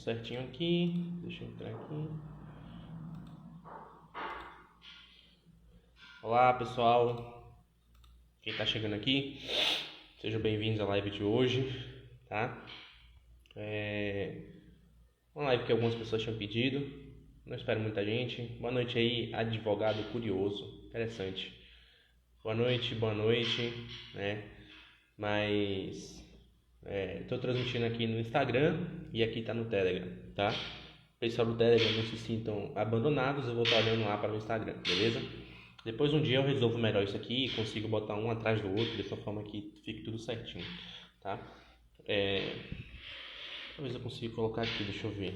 certinho aqui. Deixa eu entrar aqui. Olá, pessoal. Quem tá chegando aqui, sejam bem-vindos à live de hoje, tá? Uma live que algumas pessoas tinham pedido. Não espero muita gente. Boa noite aí, advogado curioso. Interessante. Boa noite, né? Mas estou transmitindo aqui no Instagram e aqui tá no Telegram, tá? Pessoal do Telegram, não se sintam abandonados, eu vou estar olhando lá para o Instagram, beleza? Depois um dia eu resolvo melhor isso aqui e consigo botar um atrás do outro, dessa forma que fique tudo certinho, tá? Talvez eu consiga colocar aqui, deixa eu ver.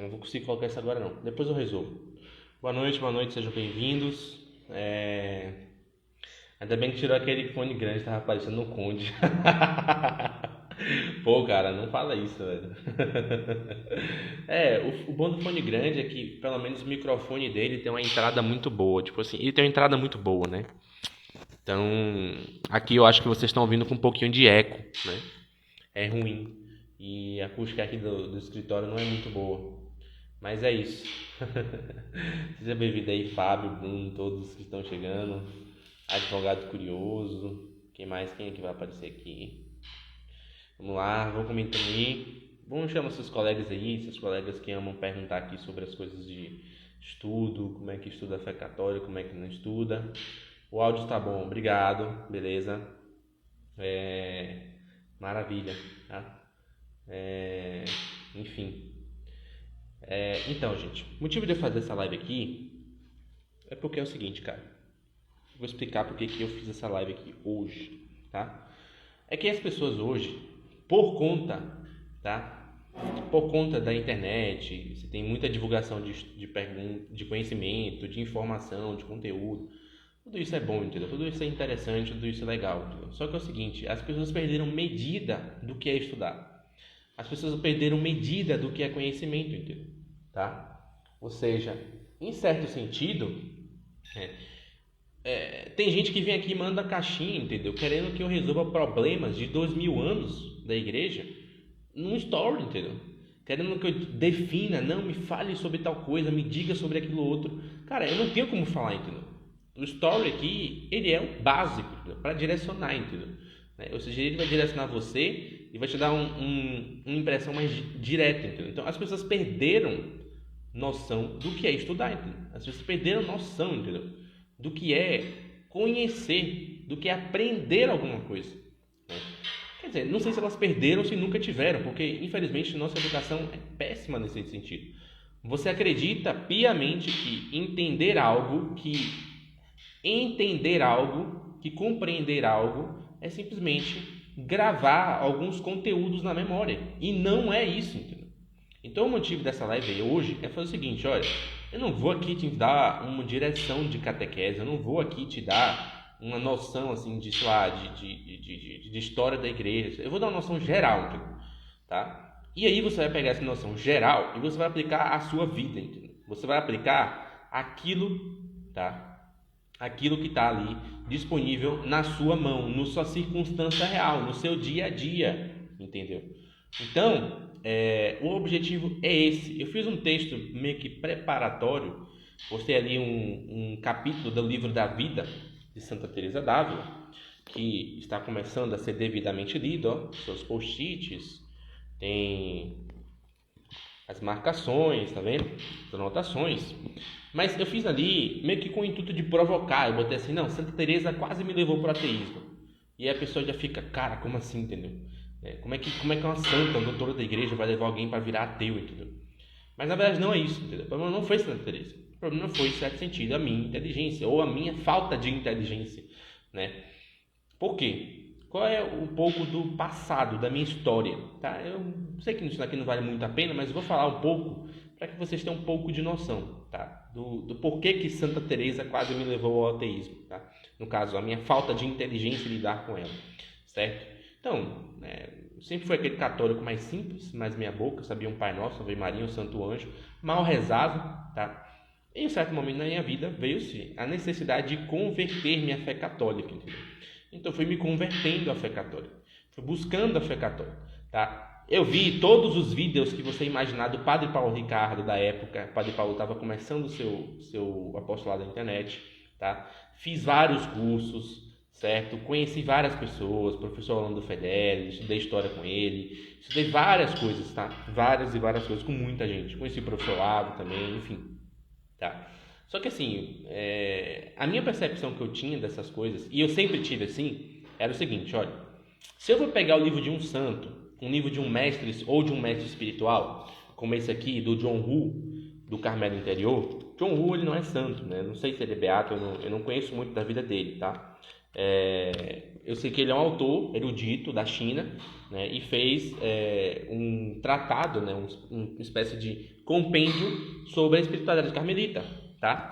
Não vou conseguir colocar isso agora não, depois eu resolvo. Boa noite, sejam bem-vindos. Ainda bem que tirou aquele fone grande que tava aparecendo no Conde. Pô, cara, não fala isso, velho. O bom do fone grande é que pelo menos o microfone dele tem uma entrada muito boa. Tipo assim, ele tem uma entrada muito boa, né? Então, aqui eu acho que vocês estão ouvindo com um pouquinho de eco, né? É ruim. E a acústica aqui do escritório não é muito boa. Mas é isso. Seja bem-vindo aí, Fábio, Bruno, todos que estão chegando. Advogado curioso. Quem é que vai aparecer aqui? Vamos lá, vão comentando aí. Vamos chamar seus colegas aí, seus colegas que amam perguntar aqui sobre as coisas de estudo, como é que estuda a fé católica, como é que não estuda. O áudio está bom, obrigado, beleza. Maravilha, tá? Enfim. Então, gente, o motivo de eu fazer essa live aqui é porque é o seguinte, cara. Vou explicar porque que eu fiz essa live aqui hoje, tá? É que as pessoas hoje, por conta da internet, você tem muita divulgação de conhecimento, de informação, de conteúdo. Tudo isso é bom, entendeu? Tudo isso é interessante, tudo isso é legal, entendeu? Só que é o seguinte, as pessoas perderam medida do que é estudar. As pessoas perderam medida do que é conhecimento, entendeu? Tá? Ou seja, em certo sentido, tem gente que vem aqui e manda caixinha, entendeu? Querendo que eu resolva problemas de 2000 anos da igreja num story, entendeu? Querendo que eu defina, não, me fale sobre tal coisa, me diga sobre aquilo outro. Cara, eu não tenho como falar, entendeu? O story aqui, ele é o básico, para direcionar, entendeu? Ou seja, ele vai direcionar você e vai te dar uma impressão mais direta, entendeu? Então, as pessoas perderam noção do que é estudar, entendeu? As pessoas perderam noção, entendeu? Do que é conhecer, do que é aprender alguma coisa. Quer dizer, não sei se elas perderam ou se nunca tiveram, porque infelizmente nossa educação é péssima nesse sentido. Você acredita piamente que entender algo, que compreender algo é simplesmente gravar alguns conteúdos na memória. E não é isso, entendeu? Então o motivo dessa live hoje é fazer o seguinte, olha, eu não vou aqui te dar uma direção de catequese, eu não vou aqui te dar uma noção assim de história da igreja, eu vou dar uma noção geral, entendeu? Tá? E aí você vai pegar essa noção geral e você vai aplicar à sua vida, entendeu? Você vai aplicar aquilo, tá? Aquilo que está ali disponível na sua mão, na sua circunstância real, no seu dia a dia, entendeu? Então, o objetivo é esse. Eu fiz um texto meio que preparatório, postei ali um capítulo do livro da vida de Santa Teresa d'Ávila, que está começando a ser devidamente lido, ó, seus post-its, tem as marcações, tá vendo? As anotações. Mas eu fiz ali meio que com o intuito de provocar. Eu botei assim, não, Santa Teresa quase me levou para o ateísmo. E aí a pessoa já fica, cara, como assim, entendeu? Como é que uma santa, uma doutora da igreja vai levar alguém para virar ateu, entendeu? Mas na verdade não é isso, entendeu? O problema não foi Santa Teresa. O problema foi, em certo sentido, a minha inteligência ou a minha falta de inteligência, né? Por quê? Qual é um pouco do passado, da minha história, tá? Eu sei que isso aqui não vale muito a pena, mas eu vou falar um pouco para que vocês tenham um pouco de noção, tá? Do porquê que Santa Teresa quase me levou ao ateísmo, tá? No caso, a minha falta de inteligência em lidar com ela, certo? Então, sempre fui aquele católico mais simples, mais meia boca, sabia um Pai Nosso, Ave Maria, um Santo Anjo, mal rezava, tá? E em um certo momento na minha vida veio-se a necessidade de converter minha fé católica, entendeu? Então fui me convertendo à fé católica, fui buscando a fé católica, tá? Eu vi todos os vídeos que você imaginar do Padre Paulo Ricardo da época. O Padre Paulo estava começando o seu apostolado na internet, tá? Fiz vários cursos, certo? Conheci várias pessoas, professor Orlando Fedeli, estudei história com ele, estudei várias coisas, tá? Várias e várias coisas com muita gente. Conheci o professor Lavo também, enfim, tá? Só que assim, a minha percepção que eu tinha dessas coisas, e eu sempre tive assim, era o seguinte, olha, se eu vou pegar o livro de um santo, um livro de um mestre ou de um mestre espiritual, como esse aqui do John Hu, do Carmelo Interior. John Hu, ele não é santo, né? Não sei se ele é beato, eu não conheço muito da vida dele, tá? Eu sei que ele é um autor erudito da China, né? E fez um tratado, né? Uma espécie de compêndio sobre a espiritualidade carmelita, tá?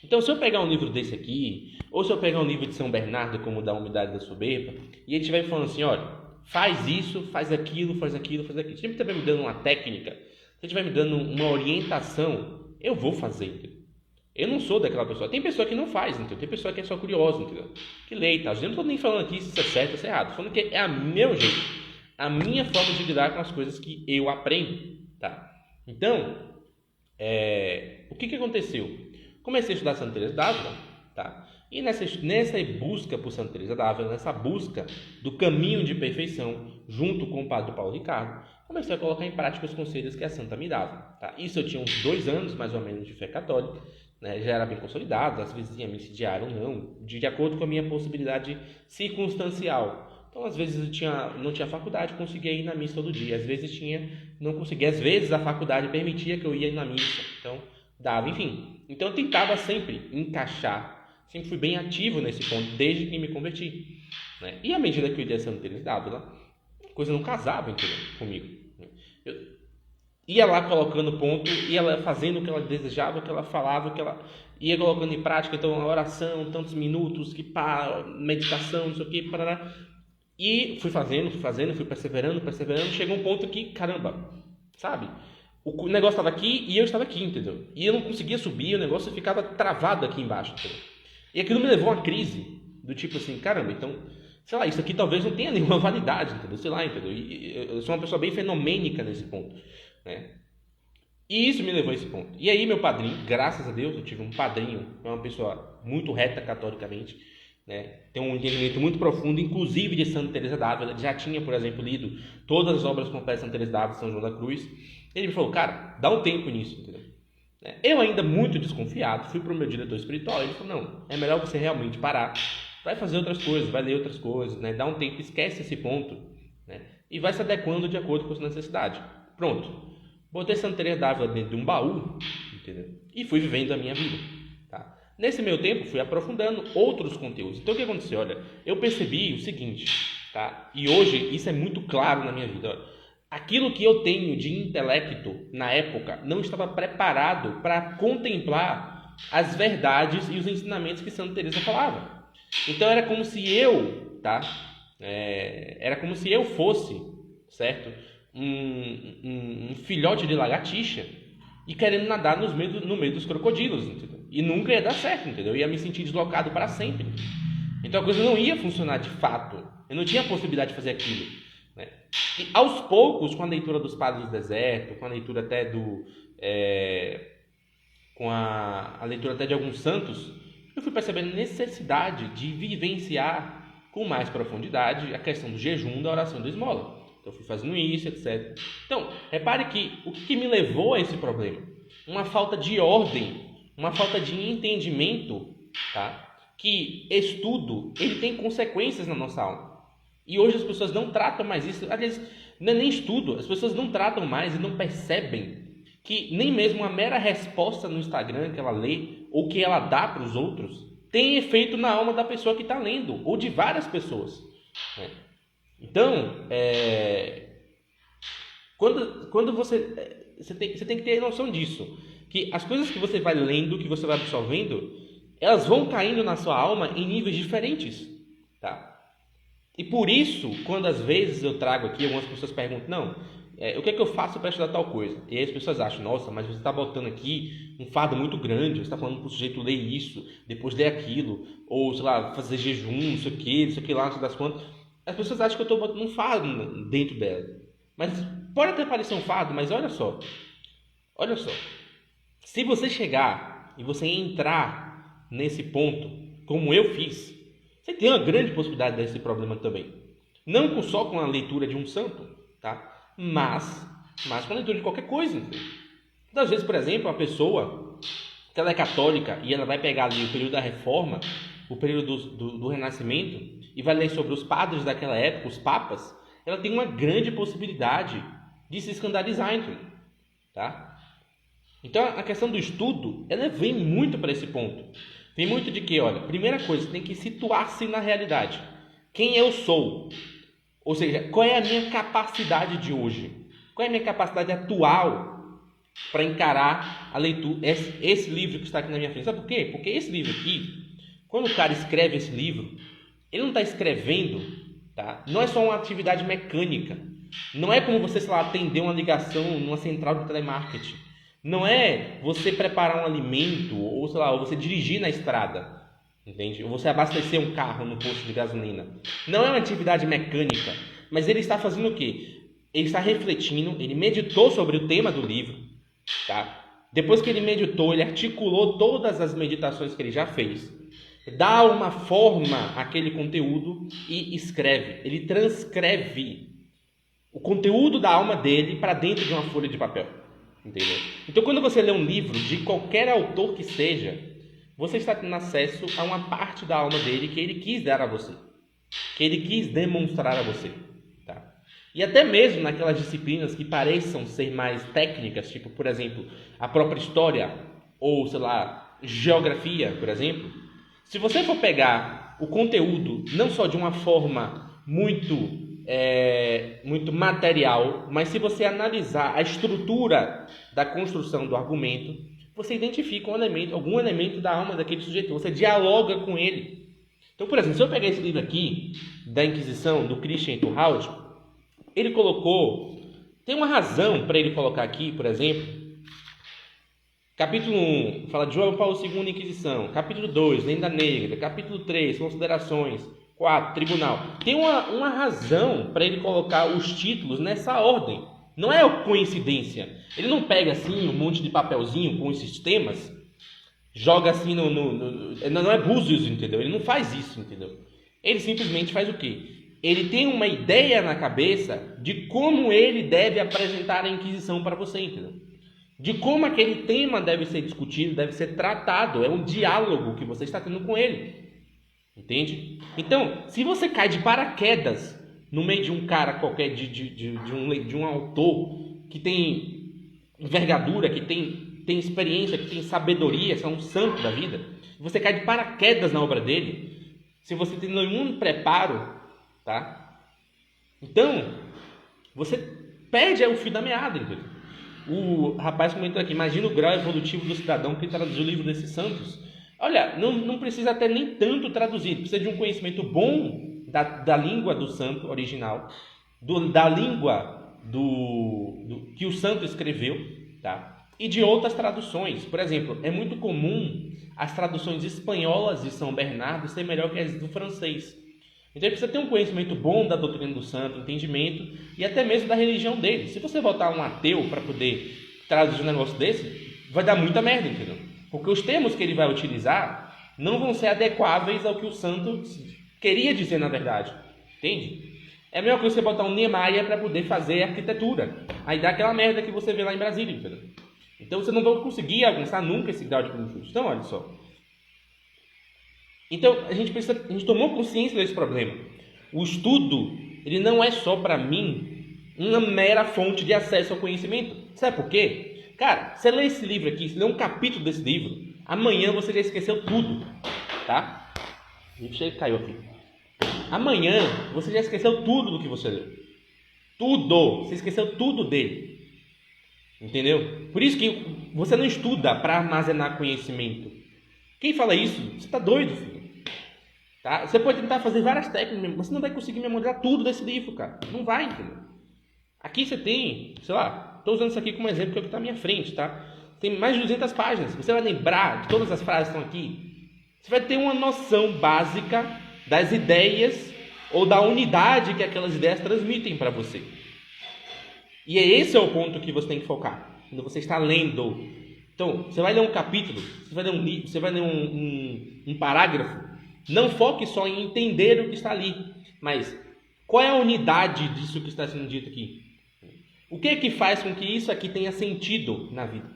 Então, se eu pegar um livro desse aqui, ou se eu pegar um livro de São Bernardo, como da Humildade da Soberba, e ele estiver falando assim, olha, faz isso, faz aquilo, faz aquilo, faz aquilo. Se ele estiver me dando uma técnica, se ele estiver me dando uma orientação, eu vou fazer, entendeu? Eu não sou daquela pessoa. Tem pessoa que não faz, entendeu? Tem pessoa que é só curiosa, entendeu? Que lê e tal. Eu não estou nem falando aqui se isso é certo ou se é errado. Estou falando que é o meu jeito, a minha forma de lidar com as coisas que eu aprendo, tá? Então, o que aconteceu? Comecei a estudar Santa Teresa d'Ávila, tá? E nessa busca por Santa Teresa d'Ávila, nessa busca do caminho de perfeição, junto com o Padre Paulo Ricardo, comecei a colocar em prática os conselhos que a Santa me dava, tá? Isso eu tinha uns 2 anos, mais ou menos, de fé católica, né? Já era bem consolidado, às vezes ia missa diária ou não, de acordo com a minha possibilidade circunstancial. Então, às vezes eu não tinha faculdade, conseguia ir na missa todo dia. Às vezes não conseguia. Às vezes a faculdade permitia que eu ia na missa. Então, dava, enfim. Então, eu tentava sempre encaixar. Sempre fui bem ativo nesse ponto, desde que me converti, né? E à medida que eu ia a Santa Teresa d'Ávila, a coisa não casava, entendeu? Comigo. Eu ia lá colocando ponto, ia lá fazendo o que ela desejava, o que ela falava, o que ela ia colocando em prática. Então, a oração, tantos minutos, meditação, não sei o que, parará. E fui perseverando. Chegou um ponto que, caramba, sabe? O negócio estava aqui e eu estava aqui, entendeu? E eu não conseguia subir, o negócio ficava travado aqui embaixo, entendeu? E aquilo me levou a uma crise, do tipo assim, caramba, então, sei lá, isso aqui talvez não tenha nenhuma validade, entendeu? Sei lá, entendeu? E eu sou uma pessoa bem fenomênica nesse ponto, né? E isso me levou a esse ponto. E aí meu padrinho, graças a Deus, eu tive um padrinho, é uma pessoa muito reta catolicamente, né? Tem um entendimento muito profundo, inclusive de Santa Teresa d'Ávila. Já tinha, por exemplo, lido todas as obras completas de Santa Teresa d'Ávila, São João da Cruz. Ele me falou, cara, dá um tempo nisso, entendeu? Eu ainda muito desconfiado, fui para o meu diretor espiritual, ele falou, não, é melhor você realmente parar, vai fazer outras coisas, vai ler outras coisas, né? Dá um tempo, esquece esse ponto, né? E vai se adequando de acordo com a sua necessidade. Pronto, botei Santa Teresa d'Ávila dentro de um baú, entendeu? E fui vivendo a minha vida, tá? Nesse meio tempo, fui aprofundando outros conteúdos. Então, o que aconteceu? Olha, eu percebi o seguinte, tá? E hoje isso é muito claro na minha vida, olha. Aquilo que eu tenho de intelecto na época não estava preparado para contemplar as verdades e os ensinamentos que Santa Teresa falava. Então era como se eu, tá? Era como se eu fosse, certo? Um filhote de lagartixa e querendo nadar no meio dos crocodilos, entendeu? E nunca ia dar certo, entendeu? Eu ia me sentir deslocado para sempre. Então a coisa não ia funcionar de fato. Eu não tinha a possibilidade de fazer aquilo. E aos poucos, com a leitura dos Padres do Deserto, com a leitura até com a leitura até de alguns santos, eu fui percebendo a necessidade de vivenciar com mais profundidade a questão do jejum, da oração e da esmola. Então, eu fui fazendo isso, etc. Então, repare que o que me levou a esse problema? Uma falta de ordem, uma falta de entendimento, tá? Que estudo, ele tem consequências na nossa alma. E hoje as pessoas não tratam mais isso. Aliás, não é nem estudo. As pessoas não tratam mais e não percebem que nem mesmo uma mera resposta no Instagram que ela lê ou que ela dá para os outros tem efeito na alma da pessoa que está lendo, ou de várias pessoas, né? Então, quando você tem que ter noção disso, que as coisas que você vai lendo, que você vai absorvendo, elas vão caindo na sua alma em níveis diferentes, tá? E por isso, quando às vezes eu trago aqui, algumas pessoas perguntam, não, o que é que eu faço para estudar tal coisa? E aí as pessoas acham, nossa, mas você está botando aqui um fardo muito grande, você está falando para o sujeito ler isso, depois ler aquilo, ou, sei lá, fazer jejum, não sei o que lá, não sei das quantas. As pessoas acham que eu estou botando um fardo dentro dela. Mas pode até parecer um fardo, mas olha só. Olha só. Se você chegar e você entrar nesse ponto, como eu fiz, você tem uma grande possibilidade desse problema também. Não só com a leitura de um santo, tá? Mas com a leitura de qualquer coisa. Então, às vezes, por exemplo, a pessoa que ela é católica e ela vai pegar ali o período da Reforma, o período do Renascimento, e vai ler sobre os padres daquela época, os papas, ela tem uma grande possibilidade de se escandalizar, entendeu? Tá? Então, a questão do estudo, ela vem muito para esse ponto. Vem muito de que, olha, primeira coisa, você tem que situar-se na realidade. Quem eu sou? Ou seja, qual é a minha capacidade de hoje? Qual é a minha capacidade atual para encarar a leitura, esse livro que está aqui na minha frente? Sabe por quê? Porque esse livro aqui, quando o cara escreve esse livro, ele não está escrevendo, tá? Não é só uma atividade mecânica. Não é como você, sei lá, atender uma ligação numa central de telemarketing. Não é você preparar um alimento ou, sei lá, ou você dirigir na estrada. Entende? Ou você abastecer um carro no posto de gasolina. Não é uma atividade mecânica, mas ele está fazendo o quê? Ele está refletindo, ele meditou sobre o tema do livro, tá? Depois que ele meditou, ele articulou todas as meditações que ele já fez, dá uma forma àquele conteúdo e escreve. Ele transcreve o conteúdo da alma dele para dentro de uma folha de papel. Entendeu? Então, quando você lê um livro de qualquer autor que seja, você está tendo acesso a uma parte da alma dele que ele quis dar a você, que ele quis demonstrar a você, tá? E até mesmo naquelas disciplinas que pareçam ser mais técnicas, tipo, por exemplo, a própria história, ou, sei lá, geografia, por exemplo, se você for pegar o conteúdo não só de uma forma muito material, mas se você analisar a estrutura da construção do argumento, você identifica algum elemento da alma daquele sujeito, você dialoga com ele. Então, por exemplo, se eu pegar esse livro aqui, da Inquisição, do Christian Thurhaud, ele colocou, tem uma razão para ele colocar aqui, por exemplo, capítulo 1, fala de João Paulo II, Inquisição, capítulo 2, Lenda Negra, capítulo 3, Considerações, 4, Tribunal. Tem uma razão para ele colocar os títulos nessa ordem. Não é coincidência. Ele não pega assim um monte de papelzinho com esses temas, joga assim não é Búzios, entendeu? Ele não faz isso, entendeu? Ele simplesmente faz o quê? Ele tem uma ideia na cabeça de como ele deve apresentar a Inquisição para você, entendeu? De como aquele tema deve ser discutido, deve ser tratado. É um diálogo que você está tendo com ele. Entende? Então, se você cai de paraquedas no meio de um cara qualquer, de um autor que tem envergadura, que tem experiência, que tem sabedoria, que é um santo da vida, você cai de paraquedas na obra dele, se você tem nenhum preparo, tá? Então, você perde o fio da meada, entendeu? O rapaz comentou aqui, imagina o grau evolutivo do cidadão que traduziu o livro desses santos. Olha, não precisa até nem tanto traduzir, precisa de um conhecimento bom da língua do santo original, da língua que o santo escreveu, tá? E de outras traduções. Por exemplo, é muito comum as traduções espanholas de São Bernardo ser melhor que as do francês. Então, ele precisa ter um conhecimento bom da doutrina do santo, entendimento e até mesmo da religião dele. Se você botar um ateu para poder traduzir um negócio desse, vai dar muita merda, entendeu? Porque os termos que ele vai utilizar não vão ser adequáveis ao que o santo queria dizer na verdade. Entende? É a mesma coisa você botar um Niemeyer para poder fazer arquitetura. Aí dá aquela merda que você vê lá em Brasília, entendeu? Então você não vai conseguir alcançar nunca esse grau de primitivismo. Então, olha só. Então, a gente tomou consciência desse problema. O estudo, ele não é só para mim uma mera fonte de acesso ao conhecimento. Sabe por quê? Cara, você lê esse livro aqui, você lê um capítulo desse livro, amanhã você já esqueceu tudo, tá? Deixa ele caiu aqui. Amanhã você já esqueceu tudo do que você leu. Tudo! Você esqueceu tudo dele. Entendeu? Por isso que você não estuda para armazenar conhecimento. Quem fala isso, você está doido, filho. Tá? Você pode tentar fazer várias técnicas, mas você não vai conseguir memorizar tudo desse livro, cara. Não vai, entendeu? Aqui você tem, sei lá, estou usando isso aqui como exemplo que é o que está à minha frente, tá? Tem mais de 200 páginas. Você vai lembrar de todas as frases que estão aqui. Você vai ter uma noção básica das ideias ou da unidade que aquelas ideias transmitem para você. E esse é o ponto que você tem que focar, quando você está lendo. Então, você vai ler um capítulo, você vai ler um livro, você vai ler um parágrafo, não foque só em entender o que está ali, mas qual é a unidade disso que está sendo dito aqui? O que é que faz com que isso aqui tenha sentido na vida?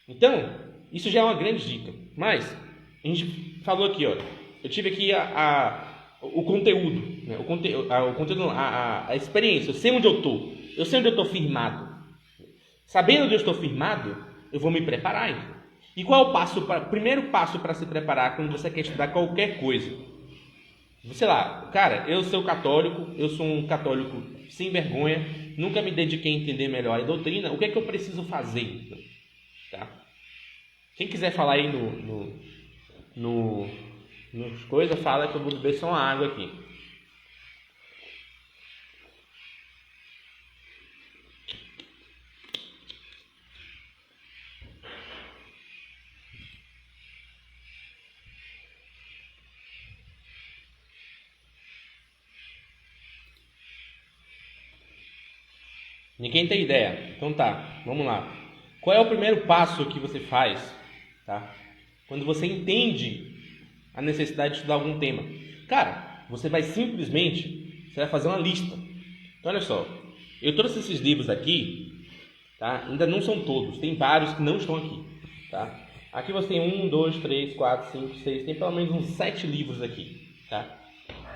Então, isso já é uma grande dica. Mas, a gente falou aqui, olha, eu tive aqui o conteúdo, né? A experiência, eu sei onde eu estou, eu sei onde eu estou firmado. Sabendo onde eu estou firmado, eu vou me preparar. Então. E qual é o primeiro passo para se preparar quando você quer estudar qualquer coisa? Sei lá, cara, eu sou católico, eu sou um católico sem vergonha, nunca me dediquei a entender melhor a doutrina, o que é que eu preciso fazer? Então? Tá? Quem quiser falar aí nos coisas, fala que eu vou beber só uma água aqui. Ninguém tem ideia? Então tá, vamos lá. Qual é o primeiro passo que você faz, tá? Quando você entende a necessidade de estudar algum tema? Cara, você vai fazer uma lista. Então olha só, eu trouxe esses livros aqui, tá? Ainda não são todos, tem vários que não estão aqui, tá? Aqui você tem 1, 2, 3, 4, 5, 6, tem pelo menos uns 7 livros aqui, tá?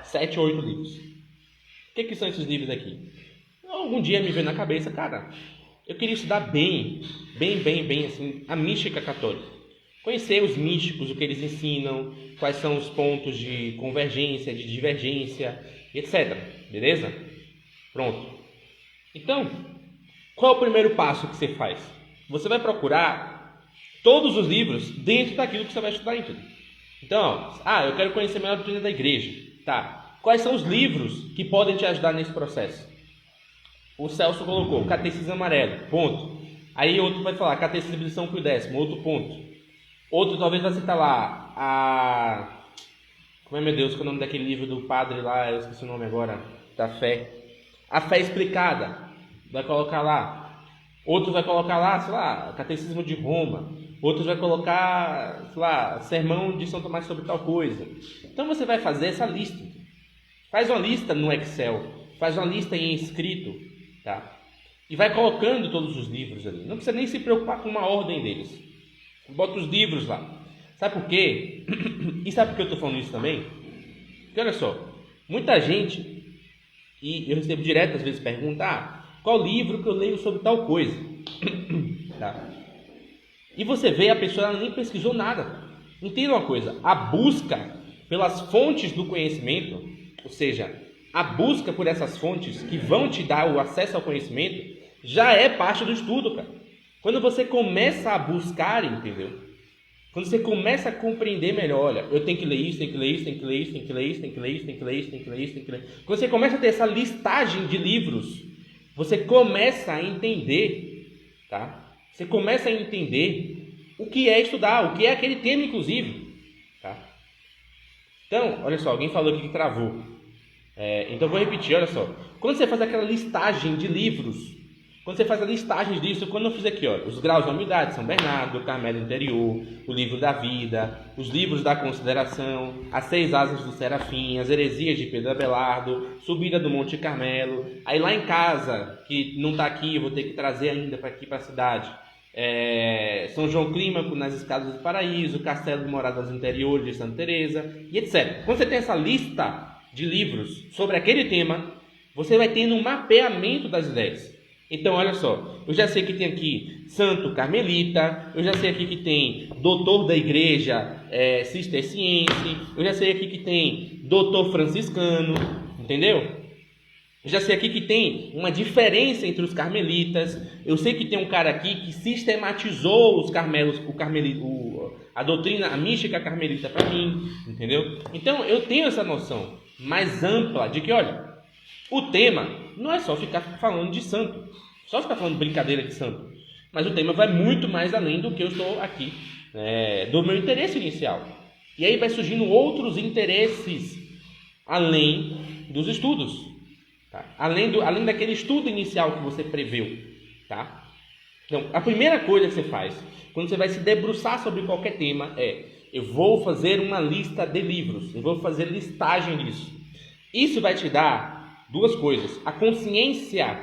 7 ou 8 livros. O que são esses livros aqui? Algum dia me veio na cabeça, cara, eu queria estudar bem, assim, a mística católica. Conhecer os místicos, o que eles ensinam, quais são os pontos de convergência, de divergência, etc. Beleza? Pronto. Então, qual é o primeiro passo que você faz? Você vai procurar todos os livros dentro daquilo que você vai estudar. Então, eu quero conhecer melhor a doutrina da igreja. Tá. Quais são os livros que podem te ajudar nesse processo? O Celso colocou Catecismo Amarelo, ponto. Aí outro vai falar Catecismo de São Pio X, outro ponto. Outro talvez vai citar lá como é, meu Deus, qual é o nome daquele livro do padre lá, eu esqueci o nome agora, da fé. A Fé Explicada, vai colocar lá. Outro vai colocar lá, sei lá, Catecismo de Roma. Outros vai colocar, sei lá, Sermão de São Tomás sobre tal coisa. Então você vai fazer essa lista. Faz uma lista no Excel, faz uma lista em escrito, tá? E vai colocando todos os livros ali. Não precisa nem se preocupar com uma ordem deles. Bota os livros lá. Sabe por quê? E sabe por que eu estou falando isso também? Porque olha só, muita gente, e eu recebo direto às vezes pergunta, qual livro que eu leio sobre tal coisa? Tá? E você vê, a pessoa ela nem pesquisou nada. Entenda uma coisa, a busca pelas fontes do conhecimento, ou seja, a busca por essas fontes que vão te dar o acesso ao conhecimento, já é parte do estudo, cara. Quando você começa a buscar, entendeu? Quando você começa a compreender melhor, olha, eu tenho que ler isso, tenho que ler isso, tenho que ler isso, tenho que ler isso, tenho que ler isso, tenho que ler isso, tenho que ler isso, tenho que ler isso. Quando você começa a ter essa listagem de livros, você começa a entender, tá? Você começa a entender o que é estudar, o que é aquele tema, inclusive, tá? Então, olha só, alguém falou aqui que travou. Então eu vou repetir, olha só. Quando você faz aquela listagem de livros, quando você faz a listagem disso, quando eu fiz aqui, ó, os graus da humildade, São Bernardo, o Carmelo Interior, o livro da vida, os livros da consideração, as 6 asas do Serafim, as heresias de Pedro Abelardo, subida do Monte Carmelo, aí lá em casa, que não está aqui, eu vou ter que trazer ainda para aqui para a cidade, São João Clímaco nas Escadas do Paraíso, Castelo de Moradas Interiores de Santa Teresa, e etc. Quando você tem essa lista de livros sobre aquele tema, você vai tendo um mapeamento das ideias. Então, olha só, eu já sei que tem aqui Santo Carmelita, eu já sei aqui que tem Doutor da Igreja Cisterciense, eu já sei aqui que tem Doutor Franciscano, entendeu? Eu já sei aqui que tem uma diferença entre os carmelitas, eu sei que tem um cara aqui que sistematizou os carmelos, a doutrina, a mística carmelita para mim, entendeu? Então, eu tenho essa noção mais ampla de que, olha, o tema não é só ficar falando de santo, só ficar falando brincadeira de santo, mas o tema vai muito mais além do que eu estou aqui, do meu interesse inicial. E aí vai surgindo outros interesses além dos estudos. Tá? Além daquele estudo inicial que você preveu. Tá? Então, a primeira coisa que você faz, quando você vai se debruçar sobre qualquer tema, eu vou fazer uma lista de livros, eu vou fazer listagem disso. Isso vai te dar duas coisas: a consciência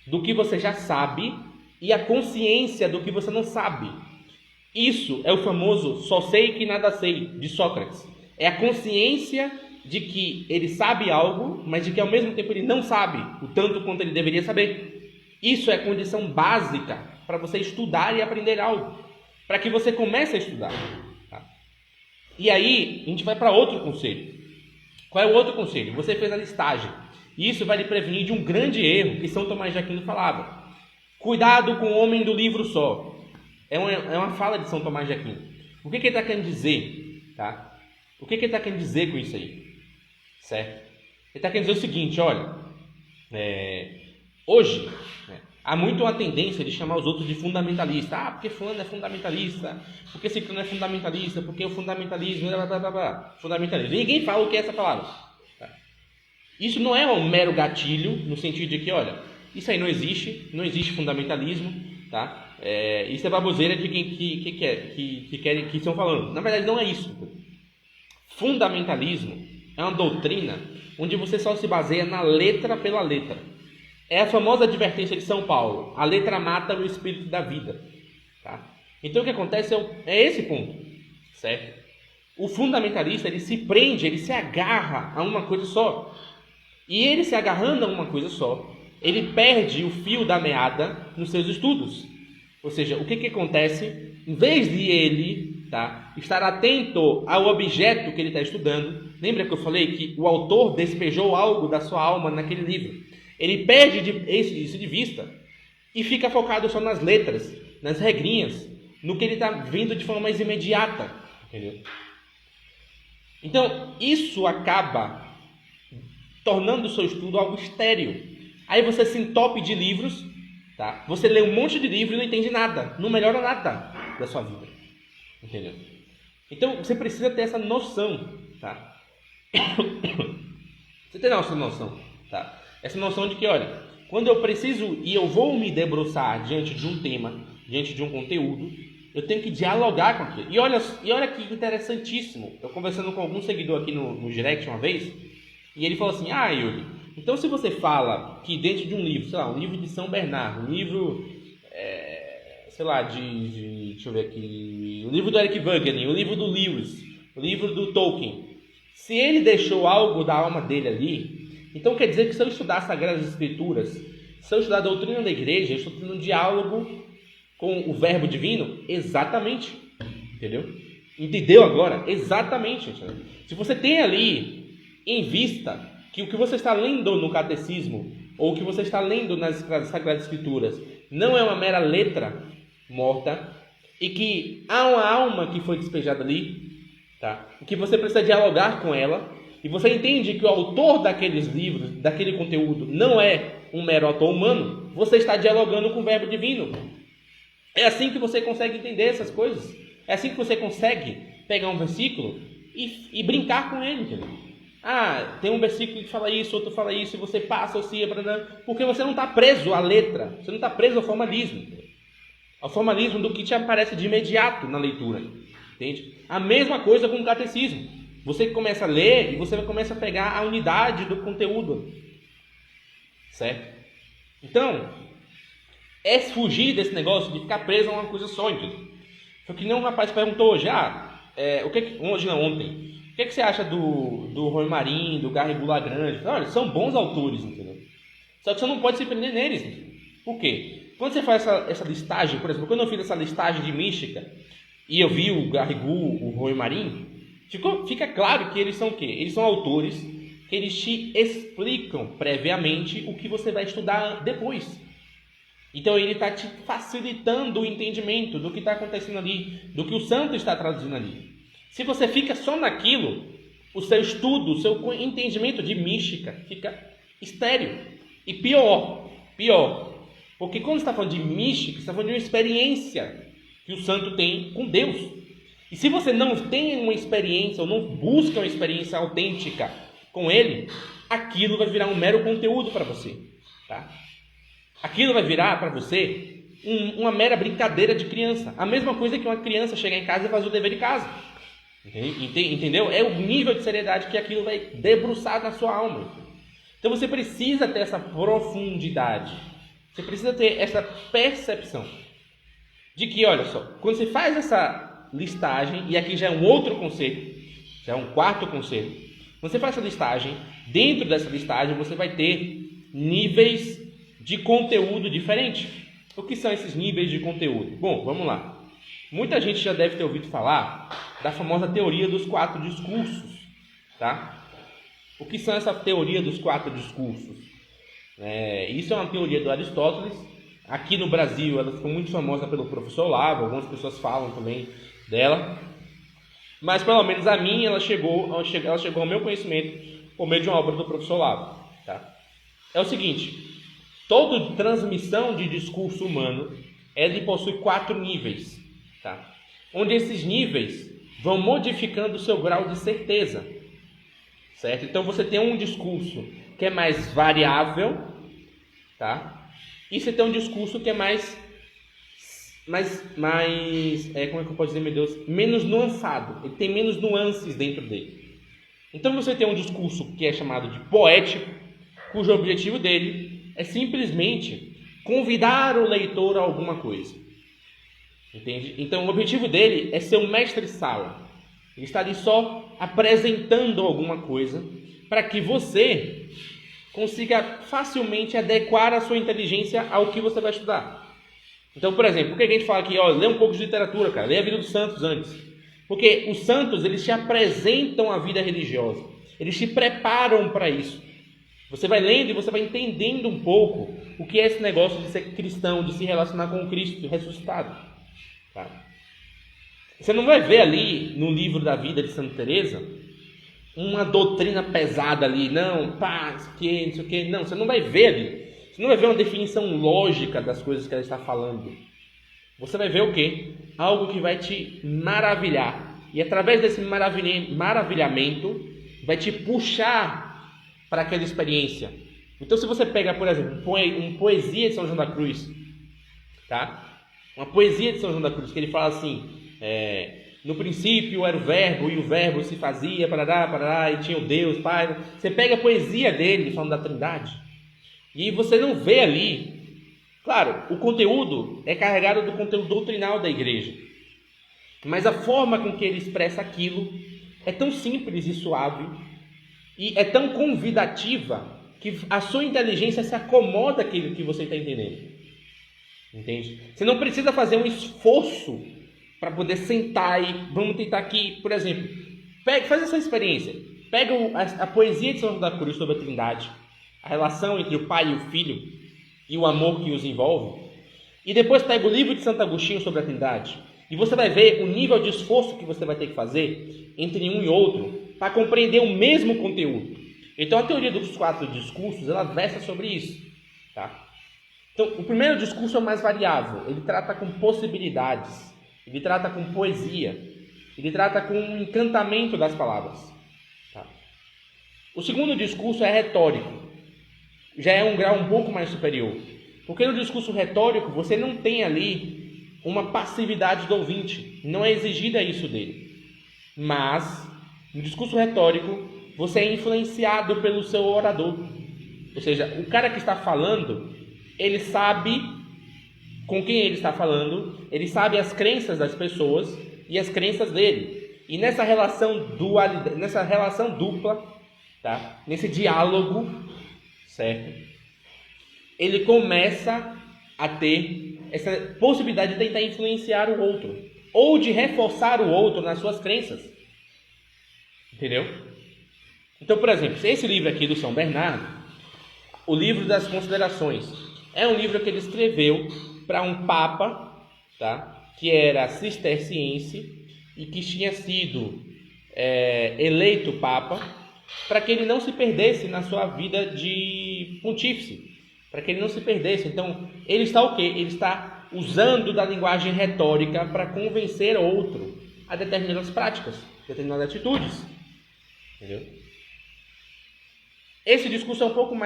do que você já sabe e a consciência do que você não sabe. Isso é o famoso só sei que nada sei, de Sócrates. É a consciência de que ele sabe algo, mas de que ao mesmo tempo ele não sabe o tanto quanto ele deveria saber. Isso é a condição básica para você estudar e aprender algo, para que você comece a estudar. Tá? E aí, a gente vai para outro conselho. Qual é o outro conselho? Você fez a listagem. Isso vai lhe prevenir de um grande erro que São Tomás de Aquino falava. Cuidado com o homem do livro só. É uma fala de São Tomás de Aquino. O que ele está querendo dizer? Tá? O que ele está querendo dizer com isso aí? Certo? Ele está querendo dizer o seguinte, olha. Hoje, há muito uma tendência de chamar os outros de fundamentalista. Ah, porque fulano é fundamentalista. Porque ciclano é fundamentalista. Porque o fundamentalismo... Blá, blá, blá, blá, fundamentalismo. Ninguém fala o que é essa palavra. Tá? Isso não é um mero gatilho, no sentido de que, olha, isso aí não existe fundamentalismo, tá? Isso é baboseira de quem que estão falando. Na verdade, não é isso. Fundamentalismo é uma doutrina onde você só se baseia na letra pela letra. É a famosa advertência de São Paulo: a letra mata o espírito da vida. Tá? Então o que acontece é esse ponto, certo? O fundamentalista, ele se prende, ele se agarra a uma coisa só. E ele se agarrando a uma coisa só, ele perde o fio da meada nos seus estudos. Ou seja, o que acontece? Em vez de ele estar atento ao objeto que ele está estudando, lembra que eu falei que o autor despejou algo da sua alma naquele livro? Ele perde isso de vista e fica focado só nas letras, nas regrinhas, no que ele está vendo de forma mais imediata. Entendeu? Então, isso acaba tornando o seu estudo algo estéril. Aí você se entope de livros, tá? Você lê um monte de livro e não entende nada, não melhora nada da sua vida. Entendeu? Então, você precisa ter essa noção, tá? Você tem essa noção, tá? Essa noção de que, olha, quando eu preciso e eu vou me debruçar diante de um tema, diante de um conteúdo, eu tenho que dialogar com aquilo. E olha que interessantíssimo. Eu conversando com algum seguidor aqui no direct uma vez, e ele falou assim: Yuri, então se você fala que dentro de um livro, sei lá, um livro de São Bernardo, um livro, sei lá, deixa eu ver aqui, o livro do Eric Wagner, o livro do Lewis, o livro do Tolkien, se ele deixou algo da alma dele ali, então quer dizer que se eu estudar as Sagradas Escrituras, se eu estudar a doutrina da igreja, eu estou tendo um diálogo com o verbo divino? Exatamente. Entendeu agora? Exatamente. Se você tem ali em vista que o que você está lendo no catecismo, ou o que você está lendo nas Sagradas Escrituras, não é uma mera letra morta, e que há uma alma que foi despejada ali, tá? E que você precisa dialogar com ela, e você entende que o autor daqueles livros, daquele conteúdo, não é um mero autor humano, você está dialogando com o verbo divino. É assim que você consegue entender essas coisas. É assim que você consegue pegar um versículo e brincar com ele, entendeu? Ah, tem um versículo que fala isso, outro fala isso, e você passa ou se... Porque você não está preso à letra, você não está preso ao formalismo. Ao formalismo do que te aparece de imediato na leitura. Entende? A mesma coisa com o catecismo. Você começa a ler e você começa a pegar a unidade do conteúdo. Certo? Então, é fugir desse negócio de ficar preso a uma coisa só, entendeu? Foi que nem um rapaz perguntou hoje, ontem. O que você acha do Roy Marin, do Garrigou Lagrange? Olha, são bons autores, entendeu? Só que você não pode se prender neles. Entendeu? Por quê? Quando você faz essa listagem, por exemplo, quando eu fiz essa listagem de mística e eu vi o Garrigou, o Roy Marin, fica claro que eles são o quê? Eles são autores que eles te explicam previamente o que você vai estudar depois. Então ele está te facilitando o entendimento do que está acontecendo ali, do que o santo está traduzindo ali. Se você fica só naquilo, o seu estudo, o seu entendimento de mística fica estéril. E pior, porque quando você está falando de mística, você está falando de uma experiência que o santo tem com Deus. E se você não tem uma experiência, ou não busca uma experiência autêntica com ele, aquilo vai virar um mero conteúdo para você. Tá? Aquilo vai virar para você uma mera brincadeira de criança. A mesma coisa que uma criança chegar em casa e fazer o dever de casa. Entendeu? É o nível de seriedade que aquilo vai debruçar na sua alma. Então você precisa ter essa profundidade. Você precisa ter essa percepção de que, olha só, quando você faz essa listagem, e aqui já é um outro conceito, já é um quarto conceito, quando você faz essa listagem, dentro dessa listagem você vai ter níveis de conteúdo diferentes. O que são esses níveis de conteúdo? Bom, vamos lá. Muita gente já deve ter ouvido falar da famosa teoria dos 4 discursos, tá? O que são essa teoria dos 4 discursos? Isso é uma teoria do Aristóteles. Aqui no Brasil ela ficou muito famosa pelo professor Olavo, algumas pessoas falam também dela. Mas pelo menos a mim ela chegou ao meu conhecimento por meio de uma obra do professor Olavo. Tá? É o seguinte, toda transmissão de discurso humano ele possui 4 níveis, tá? Onde esses níveis vão modificando o seu grau de certeza. Certo? Então você tem um discurso que é mais variável, tá? E você tem um discurso que é mais como é que eu posso dizer, meu Deus? Menos nuançado. Ele tem menos nuances dentro dele. Então você tem um discurso que é chamado de poético, cujo objetivo dele é simplesmente convidar o leitor a alguma coisa. Entende? Então o objetivo dele é ser um mestre-sala. Ele está ali só apresentando alguma coisa para que você consiga facilmente adequar a sua inteligência ao que você vai estudar. Então, por exemplo, por que a gente fala aqui, lê um pouco de literatura, cara, lê a vida dos santos antes. Porque os santos, eles te apresentam a vida religiosa. Eles te preparam para isso. Você vai lendo e você vai entendendo um pouco o que é esse negócio de ser cristão, de se relacionar com o Cristo ressuscitado. Tá? Você não vai ver ali no livro da vida de Santa Teresa uma doutrina pesada ali, não sei o que, não, você não vai ver ali. Você não vai ver uma definição lógica das coisas que ela está falando. Você vai ver o quê? Algo que vai te maravilhar. E através desse maravilhamento, vai te puxar para aquela experiência. Então se você pega, por exemplo, uma poesia de São João da Cruz, tá? Uma poesia de São João da Cruz, que ele fala assim... no princípio era o verbo, e o verbo se fazia, parará, e tinha o Deus, Pai. Você pega a poesia dele, falando da Trindade, e você não vê ali, claro, o conteúdo é carregado do conteúdo doutrinal da igreja, mas a forma com que ele expressa aquilo é tão simples e suave, e é tão convidativa, que a sua inteligência se acomoda àquilo que você está entendendo. Entende? Você não precisa fazer um esforço para poder sentar e vamos tentar aqui, por exemplo, faz essa experiência, pega a poesia de São João da Cruz sobre a Trindade, a relação entre o Pai e o Filho e o amor que os envolve, e depois pega o livro de Santo Agostinho sobre a Trindade, e você vai ver o nível de esforço que você vai ter que fazer entre um e outro para compreender o mesmo conteúdo. Então a teoria dos 4 discursos, ela versa sobre isso, tá? Então o primeiro discurso é o mais variável, ele trata com possibilidades, ele trata com poesia, ele trata com o encantamento das palavras. Tá? O segundo discurso é retórico, já é um grau um pouco mais superior, porque no discurso retórico você não tem ali uma passividade do ouvinte, não é exigida isso dele, mas no discurso retórico você é influenciado pelo seu orador, ou seja, o cara que está falando, ele sabe com quem ele está falando, ele sabe as crenças das pessoas e as crenças dele. E nessa relação dupla, tá? Nesse diálogo, certo? Ele começa a ter essa possibilidade de tentar influenciar o outro, ou de reforçar o outro nas suas crenças. Entendeu? Então, por exemplo, esse livro aqui do São Bernardo, o livro das Considerações, é um livro que ele escreveu para um papa, tá? Que era cisterciense e que tinha sido eleito papa, para que ele não se perdesse na sua vida de pontífice, para que ele não se perdesse. Então, ele está o quê? Ele está usando da linguagem retórica para convencer outro a determinadas práticas, determinadas atitudes. Entendeu? Esse discurso é um pouco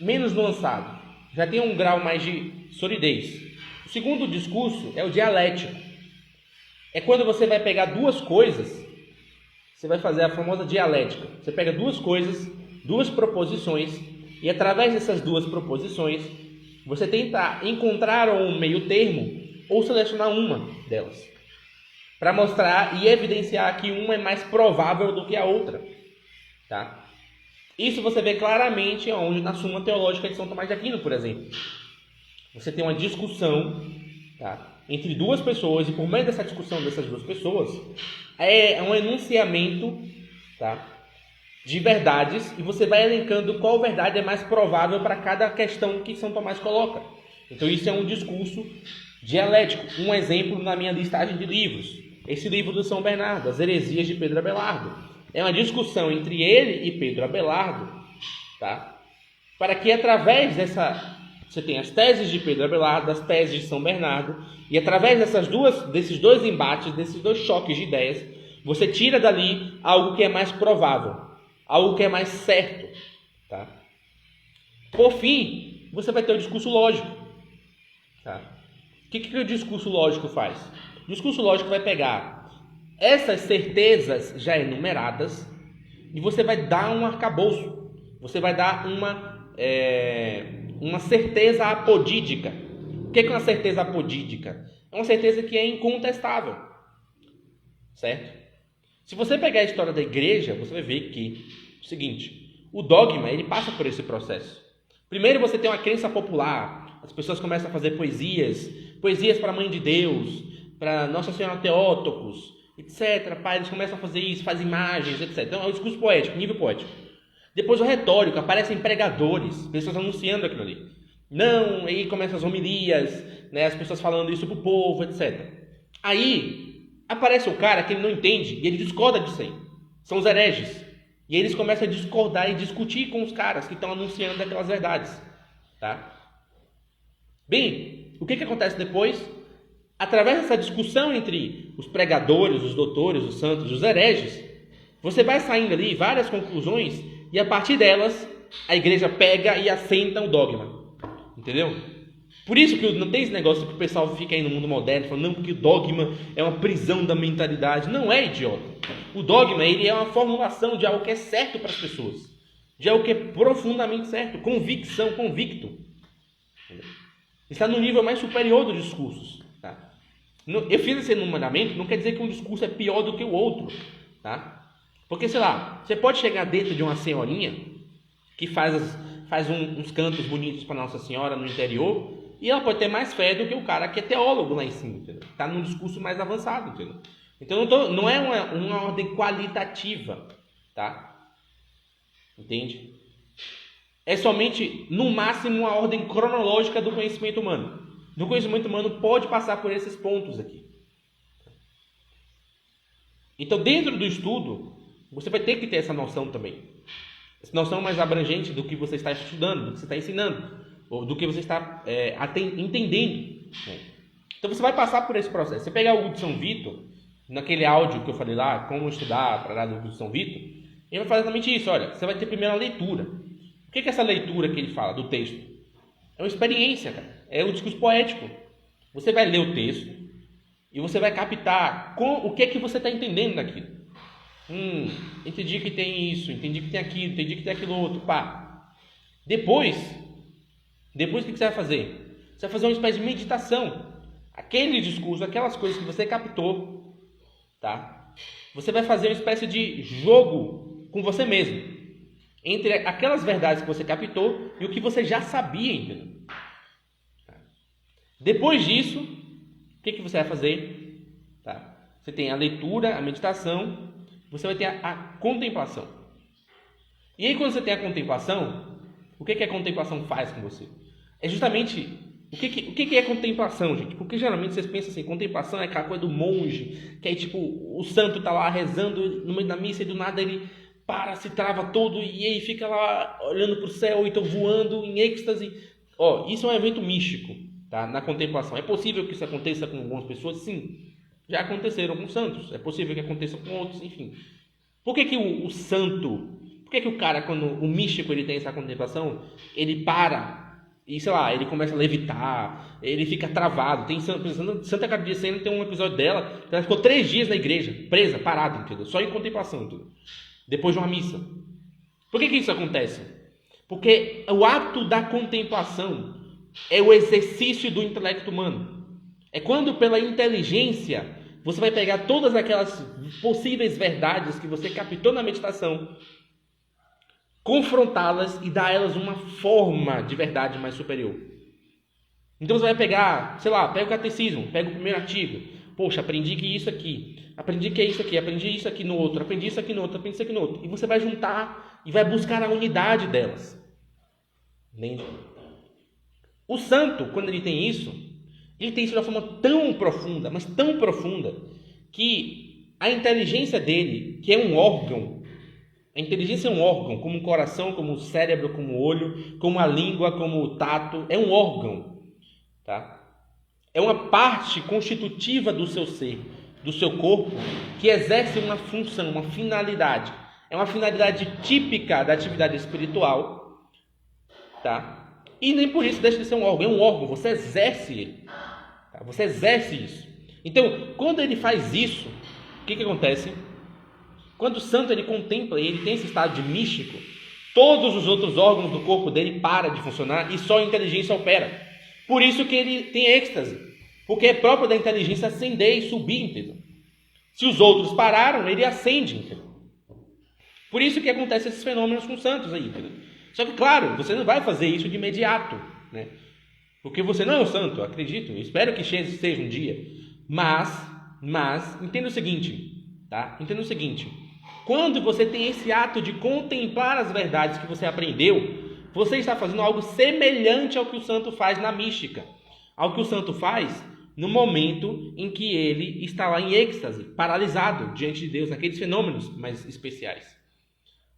menos nuançado, já tem um grau mais de solidez. O segundo discurso é o dialético. É quando você vai pegar duas coisas, você vai fazer a famosa dialética. Você pega duas coisas, duas proposições, e através dessas duas proposições, você tenta encontrar um meio termo ou selecionar uma delas, para mostrar e evidenciar que uma é mais provável do que a outra. Tá? Isso você vê claramente onde na Suma Teológica de São Tomás de Aquino, por exemplo. Você tem uma discussão, tá, entre duas pessoas, e por meio dessa discussão dessas duas pessoas, é um enunciamento, tá, de verdades, e você vai elencando qual verdade é mais provável para cada questão que São Tomás coloca. Então isso é um discurso dialético. Um exemplo na minha listagem de livros, esse livro do São Bernardo, As Heresias de Pedro Abelardo. É uma discussão entre ele e Pedro Abelardo, tá? Para que através dessa... Você tem as teses de Pedro Abelardo, as teses de São Bernardo, e através desses dois embates, desses dois choques de ideias, você tira dali algo que é mais provável, algo que é mais certo. Tá? Por fim, você vai ter o discurso lógico. Tá? O que o discurso lógico faz? O discurso lógico vai pegar essas certezas já enumeradas e você vai dar um arcabouço, você vai dar uma certeza apodídica. O que é uma certeza apodídica? É uma certeza que é incontestável, certo? Se você pegar a história da igreja, você vai ver que o seguinte, o dogma ele passa por esse processo. Primeiro você tem uma crença popular, as pessoas começam a fazer poesias para a Mãe de Deus, para Nossa Senhora Theotokos, etc. Eles começam a fazer isso, fazem imagens, etc. Então é um discurso poético, nível poético. Depois o retórico, aparecem pregadores, pessoas anunciando aquilo ali. Não, aí começam as homilias, né, as pessoas falando isso para o povo, etc. Aí aparece o cara que ele não entende e ele discorda disso aí. São os hereges. E eles começam a discordar e discutir com os caras que estão anunciando aquelas verdades. Tá? Bem, o que acontece depois? Através dessa discussão entre os pregadores, os doutores, os santos, os hereges, você vai saindo ali várias conclusões e a partir delas a igreja pega e assenta o dogma. Entendeu? Por isso que não tem esse negócio que o pessoal fica aí no mundo moderno falando, não, porque o dogma é uma prisão da mentalidade. Não é, idiota. O dogma ele é uma formulação de algo que é certo para as pessoas, de algo que é profundamente certo, convicção, convicto. Está no nível mais superior dos discursos. Tá? Eu fiz esse enumeramento, não quer dizer que um discurso é pior do que o outro. Tá? Porque, sei lá, você pode chegar dentro de uma senhorinha que faz uns cantos bonitos para Nossa Senhora no interior, e ela pode ter mais fé do que o cara que é teólogo lá em cima, está num discurso mais avançado. Entendeu? Então não é uma ordem qualitativa, tá? Entende? É somente, no máximo, uma ordem cronológica do conhecimento humano. Do conhecimento humano pode passar por esses pontos aqui. Então, dentro do estudo, você vai ter que ter essa noção também. Essa noção mais abrangente do que você está estudando, do que você está ensinando, ou do que você está entendendo. Então, você vai passar por esse processo. Você pegar o Hugo de São Vito, naquele áudio que eu falei lá, como estudar para dar do Hugo de São Vito, ele vai fazer exatamente isso. Olha, você vai ter primeiro a leitura. O que é essa leitura que ele fala do texto? É uma experiência, cara. É um discurso poético. Você vai ler o texto e você vai captar o que é que você está entendendo daquilo. Entendi que tem isso, entendi que tem aquilo, entendi que tem aquilo outro, pá. Depois o que você vai fazer? Você vai fazer uma espécie de meditação. Aquele discurso, aquelas coisas que você captou, tá? Você vai fazer uma espécie de jogo com você mesmo, entre aquelas verdades que você captou e o que você já sabia, entendeu? Depois disso, o que você vai fazer? Tá? Você tem a leitura, a meditação, você vai ter a contemplação. E aí, quando você tem a contemplação, o que a contemplação faz com você? É justamente... O que é contemplação, gente? Porque geralmente vocês pensam assim, contemplação é aquela coisa do monge, que aí tipo, o santo está lá rezando no meio da missa e do nada ele se trava todo e aí fica lá olhando para o céu, ou então voando em êxtase. Isso é um evento místico, tá? Na contemplação. É possível que isso aconteça com algumas pessoas? Sim. Já aconteceram com santos. É possível que aconteça com outros, enfim. Por que o santo Por que o cara, quando o místico ele tem essa contemplação, ele para e, sei lá, ele começa a levitar, ele fica travado. Tem Santa Capilla de Siena, tem um episódio dela, que ela ficou 3 dias na igreja, presa, parada, entendeu? Só em contemplação, entendeu? Depois de uma missa. Por que isso acontece? Porque o ato da contemplação é o exercício do intelecto humano. É quando pela inteligência você vai pegar todas aquelas possíveis verdades que você captou na meditação, confrontá-las e dar a elas uma forma de verdade mais superior. Então você vai pegar, sei lá, pega o catecismo, pega o primeiro artigo. Poxa, aprendi que isso aqui, aprendi que é isso aqui, aprendi isso aqui no outro, aprendi isso aqui no outro, aprendi isso aqui no outro. E você vai juntar e vai buscar a unidade delas. Entende? O santo, quando ele tem isso de uma forma tão profunda, mas tão profunda, que a inteligência dele, que é um órgão, a inteligência é um órgão, como o coração, como o cérebro, como o olho, como a língua, como o tato, é um órgão, tá? É uma parte constitutiva do seu ser, do seu corpo, que exerce uma função, uma finalidade. É uma finalidade típica da atividade espiritual, tá? E nem por isso deixa de ser um órgão, é um órgão, você exerce ele. Tá? Você exerce isso. Então, quando ele faz isso, o que acontece? Quando o santo ele contempla, ele tem esse estado de místico, todos os outros órgãos do corpo dele param de funcionar e só a inteligência opera. Por isso que ele tem êxtase, porque é próprio da inteligência ascender e subir, entendeu? Se os outros pararam, ele ascende, entendeu? Por isso que acontecem esses fenômenos com os santos aí, entendeu? Só que, claro, você não vai fazer isso de imediato, né? Porque você não é um santo, acredito, espero que seja um dia. Mas, entenda o seguinte, tá? Entenda o seguinte, quando você tem esse ato de contemplar as verdades que você aprendeu, você está fazendo algo semelhante ao que o santo faz na mística, ao que o santo faz no momento em que ele está lá em êxtase, paralisado diante de Deus, naqueles fenômenos mais especiais.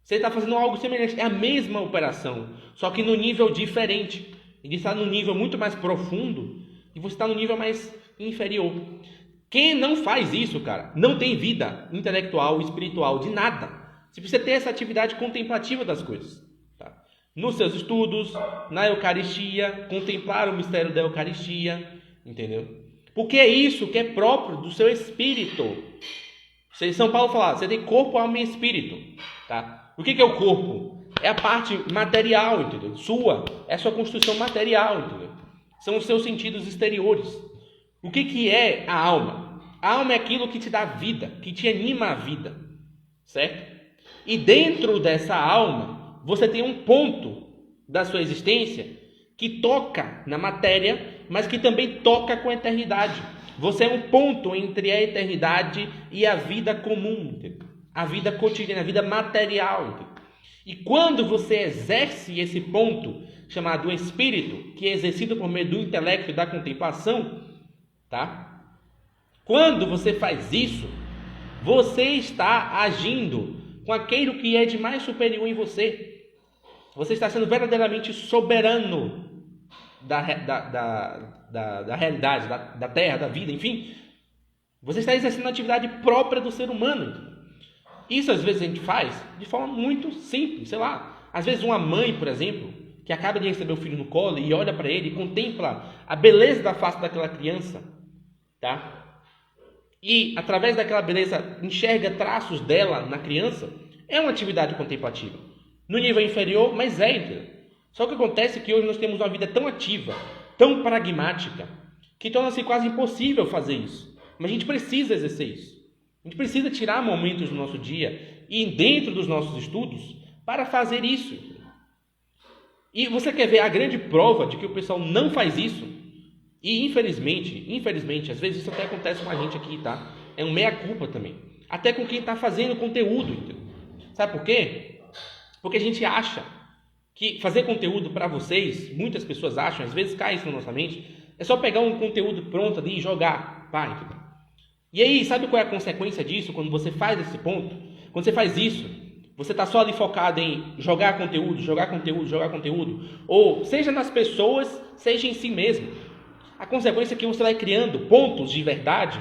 Você está fazendo algo semelhante, é a mesma operação, só que no nível diferente. Ele está no nível muito mais profundo e você está no nível mais inferior. Quem não faz isso, cara, não tem vida intelectual, espiritual, de nada. Você precisa ter essa atividade contemplativa das coisas. Tá? Nos seus estudos, na Eucaristia, contemplar o mistério da Eucaristia, entendeu? Porque é isso que é próprio do seu espírito. São Paulo fala, você tem corpo, alma e espírito. Tá? O que é o corpo? É a parte material, entendeu? É a sua constituição material, entendeu? São os seus sentidos exteriores. O que é a alma? A alma é aquilo que te dá vida, que te anima a vida, certo? E dentro dessa alma, você tem um ponto da sua existência que toca na matéria, mas que também toca com a eternidade. Você é um ponto entre a eternidade e a vida comum, entendeu? A vida cotidiana, a vida material, entendeu? E quando você exerce esse ponto, chamado espírito, que é exercido por meio do intelecto e da contemplação, tá? Quando você faz isso, você está agindo com aquilo que é de mais superior em você. Você está sendo verdadeiramente soberano da realidade, da terra, da vida, enfim. Você está exercendo a atividade própria do ser humano. Isso às vezes a gente faz de forma muito simples, sei lá. Às vezes uma mãe, por exemplo, que acaba de receber o filho no colo e olha para ele e contempla a beleza da face daquela criança, tá? E através daquela beleza enxerga traços dela na criança, é uma atividade contemplativa. No nível inferior, mas entendeu? Só que acontece que hoje nós temos uma vida tão ativa, tão pragmática, que torna-se quase impossível fazer isso. Mas a gente precisa exercer isso. A gente precisa tirar momentos do nosso dia e dentro dos nossos estudos para fazer isso. E você quer ver a grande prova de que o pessoal não faz isso? E infelizmente, às vezes isso até acontece com a gente aqui, tá? É um meia-culpa também. Até com quem está fazendo conteúdo. Entendeu? Sabe por quê? Porque a gente acha que fazer conteúdo para vocês, muitas pessoas acham, às vezes cai isso na nossa mente, é só pegar um conteúdo pronto ali e jogar. Entendeu? E aí, sabe qual é a consequência disso quando você faz esse ponto? Quando você faz isso, você está só ali focado em jogar conteúdo, ou seja nas pessoas, seja em si mesmo. A consequência é que você vai criando pontos de verdade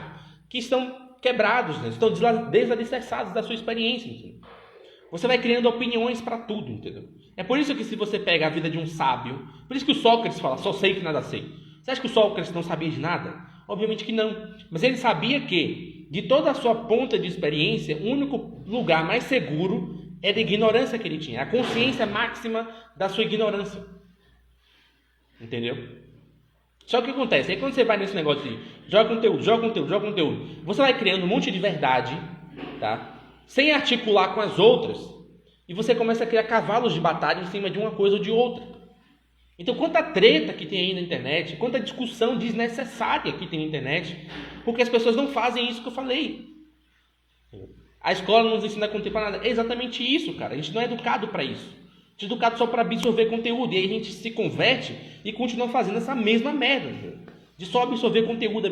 que estão quebrados, né? Estão desalicerçados da sua experiência. Entendeu? Você vai criando opiniões para tudo, entendeu? É por isso que se você pega a vida de um sábio, por isso que o Sócrates fala, só sei que nada sei. Você acha que o Sócrates não sabia de nada? Obviamente que não. Mas ele sabia que, de toda a sua ponta de experiência, o único lugar mais seguro era a ignorância que ele tinha, a consciência máxima da sua ignorância. Entendeu? Só que o que acontece? Aí quando você vai nesse negócio de joga conteúdo, você vai criando um monte de verdade, tá? Sem articular com as outras, e você começa a criar cavalos de batalha em cima de uma coisa ou de outra. Então, quanta treta que tem aí na internet, quanta discussão desnecessária que tem na internet, porque as pessoas não fazem isso que eu falei. A escola não nos ensina a conter para nada. É exatamente isso, cara. A gente não é educado para isso. A gente é educado só para absorver conteúdo. E aí a gente se converte e continua fazendo essa mesma merda. De só absorver conteúdo,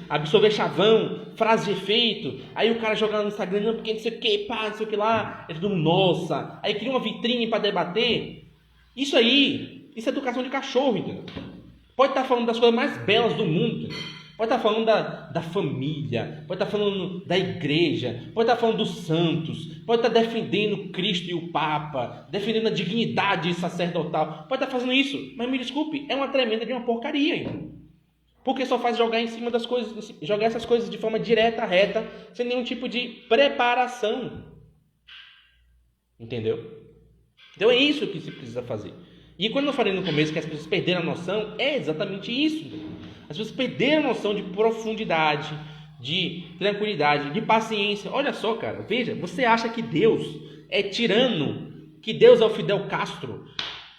absorver chavão, frase de efeito. Aí o cara joga no Instagram, não, porque não sei o que, pá, não sei o que lá. É tudo nossa. Aí cria uma vitrine para debater. Isso é educação de cachorro, entendeu? Pode estar falando das coisas mais belas do mundo, entendeu? Pode estar falando da família, pode estar falando da igreja, pode estar falando dos santos, pode estar defendendo Cristo e o Papa, defendendo a dignidade sacerdotal, pode estar fazendo isso, mas me desculpe, é uma tremenda de uma porcaria, então. Porque só faz jogar em cima das coisas, jogar essas coisas de forma direta, reta, sem nenhum tipo de preparação. Entendeu? Então é isso que se precisa fazer. E quando eu falei no começo que as pessoas perderam a noção, é exatamente isso. As pessoas perderam a noção de profundidade, de tranquilidade, de paciência. Olha só, cara, veja, você acha que Deus é tirano, que Deus é o Fidel Castro,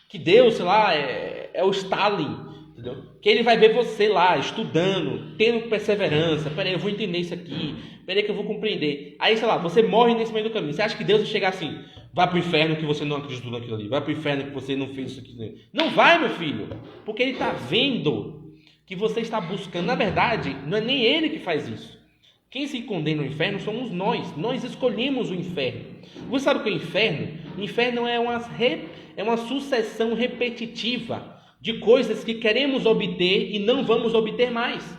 que Deus, sei lá, é o Stalin, entendeu? Que ele vai ver você lá, estudando, tendo perseverança. Peraí, eu vou entender isso aqui, peraí que eu vou compreender. Aí, sei lá, você morre nesse meio do caminho. Você acha que Deus vai chegar assim, vai para o inferno que você não acreditou naquilo ali, vai para o inferno que você não fez isso aqui. Não vai, meu filho, porque ele está vendo que você está buscando. Na verdade, não é nem ele que faz isso. Quem se condena ao inferno somos nós escolhemos o inferno. Você sabe o que é o inferno? O inferno é uma sucessão repetitiva de coisas que queremos obter e não vamos obter mais.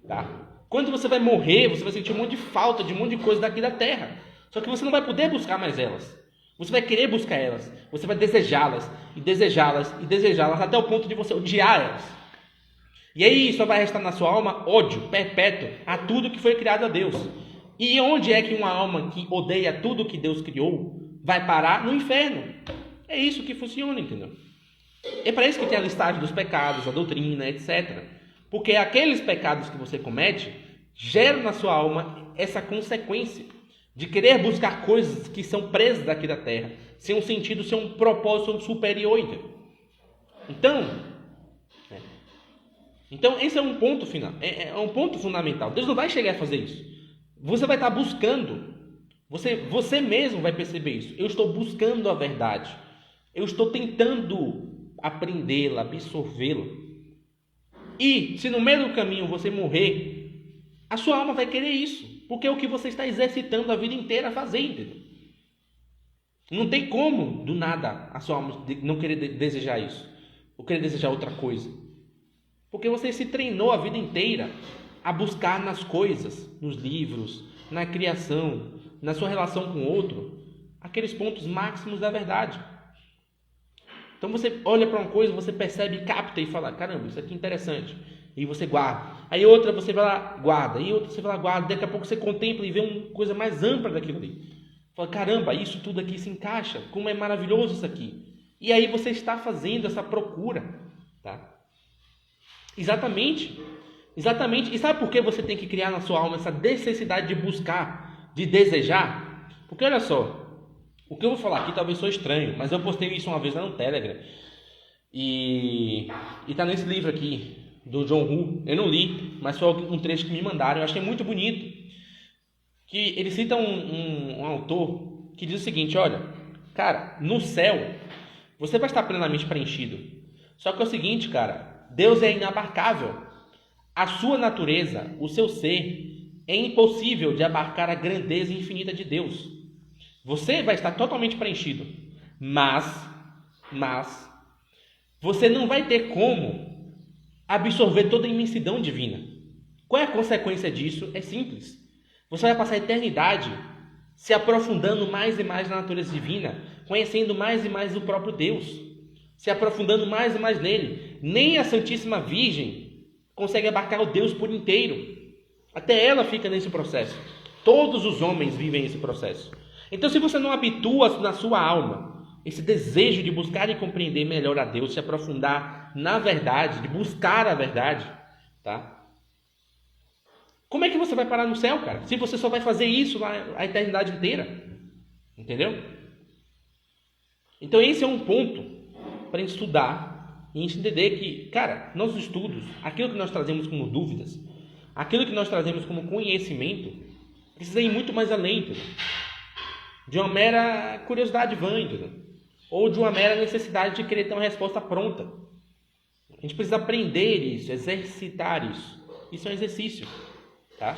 Tá? Quando você vai morrer, você vai sentir um monte de falta de um monte de coisa daqui da terra. Só que você não vai poder buscar mais elas. Você vai querer buscar elas. Você vai desejá-las, e desejá-las, e desejá-las, até o ponto de você odiar elas. E aí só vai restar na sua alma ódio perpétuo a tudo que foi criado a Deus. E onde é que uma alma que odeia tudo que Deus criou vai parar? No inferno. É isso que funciona, entendeu? É para isso que tem a listagem dos pecados, a doutrina, etc. Porque aqueles pecados que você comete geram na sua alma essa consequência de querer buscar coisas que são presas aqui da terra, sem um sentido, sem um propósito superior, entendeu? Então, esse é um ponto final, é um ponto fundamental. Deus não vai chegar a fazer isso. Você vai estar buscando, você mesmo vai perceber isso. Eu estou buscando a verdade. Eu estou tentando aprendê-la, absorvê-la. E se no meio do caminho você morrer, a sua alma vai querer isso, porque é o que você está exercitando a vida inteira a fazer, entendeu? Não tem como, do nada, a sua alma não querer desejar isso, ou querer desejar outra coisa. Porque você se treinou a vida inteira a buscar nas coisas, nos livros, na criação, na sua relação com o outro, aqueles pontos máximos da verdade. Então você olha para uma coisa, você percebe, capta e fala, caramba, isso aqui é interessante. E você guarda. Aí outra você vai lá, guarda. E outra você vai lá, guarda. Daqui a pouco você contempla e vê uma coisa mais ampla daquilo ali. Fala, caramba, isso tudo aqui se encaixa. Como é maravilhoso isso aqui. E aí você está fazendo essa procura, tá? Exatamente. E sabe por que você tem que criar na sua alma essa necessidade de buscar, de desejar? Porque olha só, o que eu vou falar aqui talvez seja estranho, mas eu postei isso uma vez lá no Telegram. E tá nesse livro aqui, do John Hu. Eu não li, mas foi um trecho que me mandaram. Eu achei muito bonito. Que ele cita um autor que diz o seguinte, olha, cara, no céu você vai estar plenamente preenchido. Só que é o seguinte, cara, Deus é inabarcável. A sua natureza, o seu ser, é impossível de abarcar a grandeza infinita de Deus. Você vai estar totalmente preenchido, mas você não vai ter como absorver toda a imensidão divina. Qual é a consequência disso? É simples. Você vai passar a eternidade se aprofundando mais e mais na natureza divina, conhecendo mais e mais o próprio Deus, se aprofundando mais e mais nele. Nem a Santíssima Virgem consegue abarcar o Deus por inteiro. Até ela fica nesse processo. Todos os homens vivem esse processo. Então, se você não habitua na sua alma esse desejo de buscar e compreender melhor a Deus, se aprofundar na verdade, de buscar a verdade, tá? Como é que você vai parar no céu, cara? Se você só vai fazer isso lá a eternidade inteira. Entendeu? Então, esse é um ponto para estudar e entender que, cara, nossos estudos, aquilo que nós trazemos como dúvidas, aquilo que nós trazemos como conhecimento, precisa ir muito mais além, entendeu? De uma mera curiosidade vã, entendeu? Ou de uma mera necessidade de querer ter uma resposta pronta. A gente precisa aprender isso, exercitar isso. Isso é um exercício, tá?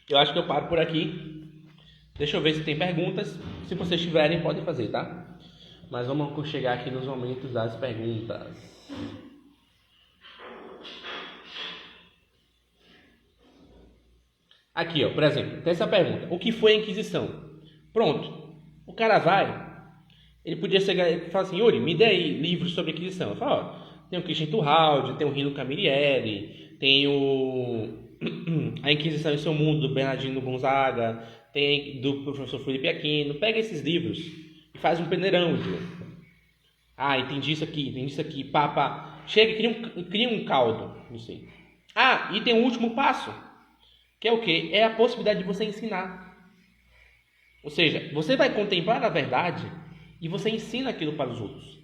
Eu acho que eu paro por aqui. Deixa eu ver se tem perguntas. Se vocês tiverem, podem fazer, tá? Mas vamos chegar aqui nos momentos das perguntas. Aqui, ó, por exemplo, tem essa pergunta. O que foi a Inquisição? Pronto. O cara vai, ele podia chegar e falar assim, Yuri, me dê aí livros sobre a Inquisição. Eu falo, ó, tem o Christian Turralde, tem o Rino Camilleri, tem a Inquisição em Seu Mundo, do Bernardino Gonzaga, tem do professor Felipe Aquino. Pega esses livros e faz um peneirão, entendeu? Ah, entendi isso aqui, pá. Chega e cria um caldo, não sei. Ah, e tem o último passo, que é o quê? É a possibilidade de você ensinar. Ou seja, você vai contemplar a verdade e você ensina aquilo para os outros.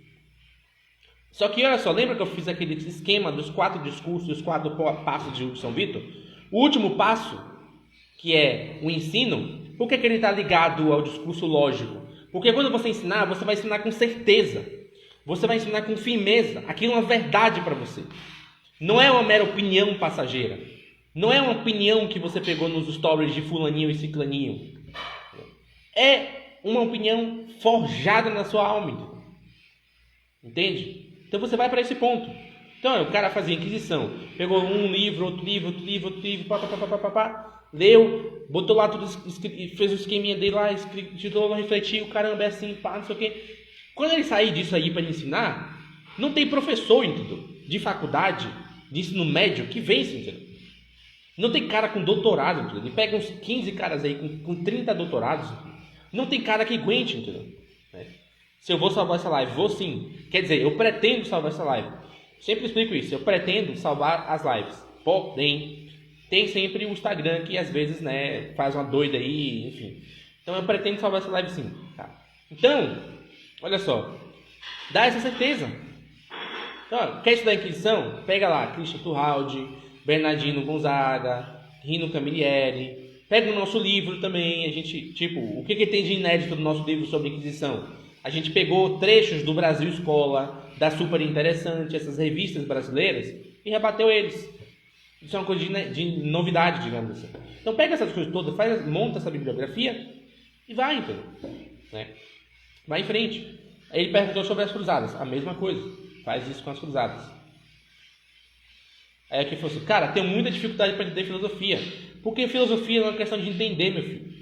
Só que, olha só, lembra que eu fiz aquele esquema dos 4 discursos, dos 4 passos de São Vitor? O último passo, que é o ensino, por que ele está ligado ao discurso lógico? Porque quando você ensinar, você vai ensinar com certeza. Você vai ensinar com firmeza. Aquilo é uma verdade para você. Não é uma mera opinião passageira. Não é uma opinião que você pegou nos stories de fulaninho e ciclaninho. É uma opinião forjada na sua alma. Entende? Então você vai para esse ponto. Então o cara fazia Inquisição. Pegou um livro, outro livro, leu, botou lá tudo, fez o esqueminha dele lá, estudou, refletiu, caramba, é assim, pá, não sei o quê. Quando ele sair disso aí para ensinar, não tem professor, entendeu? De faculdade, de ensino médio, que vence, entendeu? Não tem cara com doutorado, entendeu? Ele pega uns 15 caras aí com 30 doutorados, entendeu? Não tem cara que aguente, entendeu? Se eu vou salvar essa live, vou sim. Quer dizer, eu pretendo salvar essa live. Sempre explico isso, eu pretendo salvar as lives. Porém, tem sempre o Instagram que às vezes, né, faz uma doida aí, enfim. Então eu pretendo salvar essa live sim. Tá? Então, olha só, dá essa certeza. Então, quer estudar a Inquisição? Pega lá, Christian Turralde, Bernardino Gonzaga, Rino Camilleri. Pega o nosso livro também, a gente, tipo, o que tem de inédito no nosso livro sobre a Inquisição? A gente pegou trechos do Brasil Escola, da Super Interessante, essas revistas brasileiras, e rebateu eles. Isso é uma coisa de novidade, digamos assim. Então pega essas coisas todas, monta essa bibliografia e vai, então. Né? Vai em frente. Aí ele perguntou sobre as cruzadas. A mesma coisa. Faz isso com as cruzadas. Aí aqui falou assim, cara, tenho muita dificuldade para entender filosofia. Porque filosofia não é uma questão de entender, meu filho.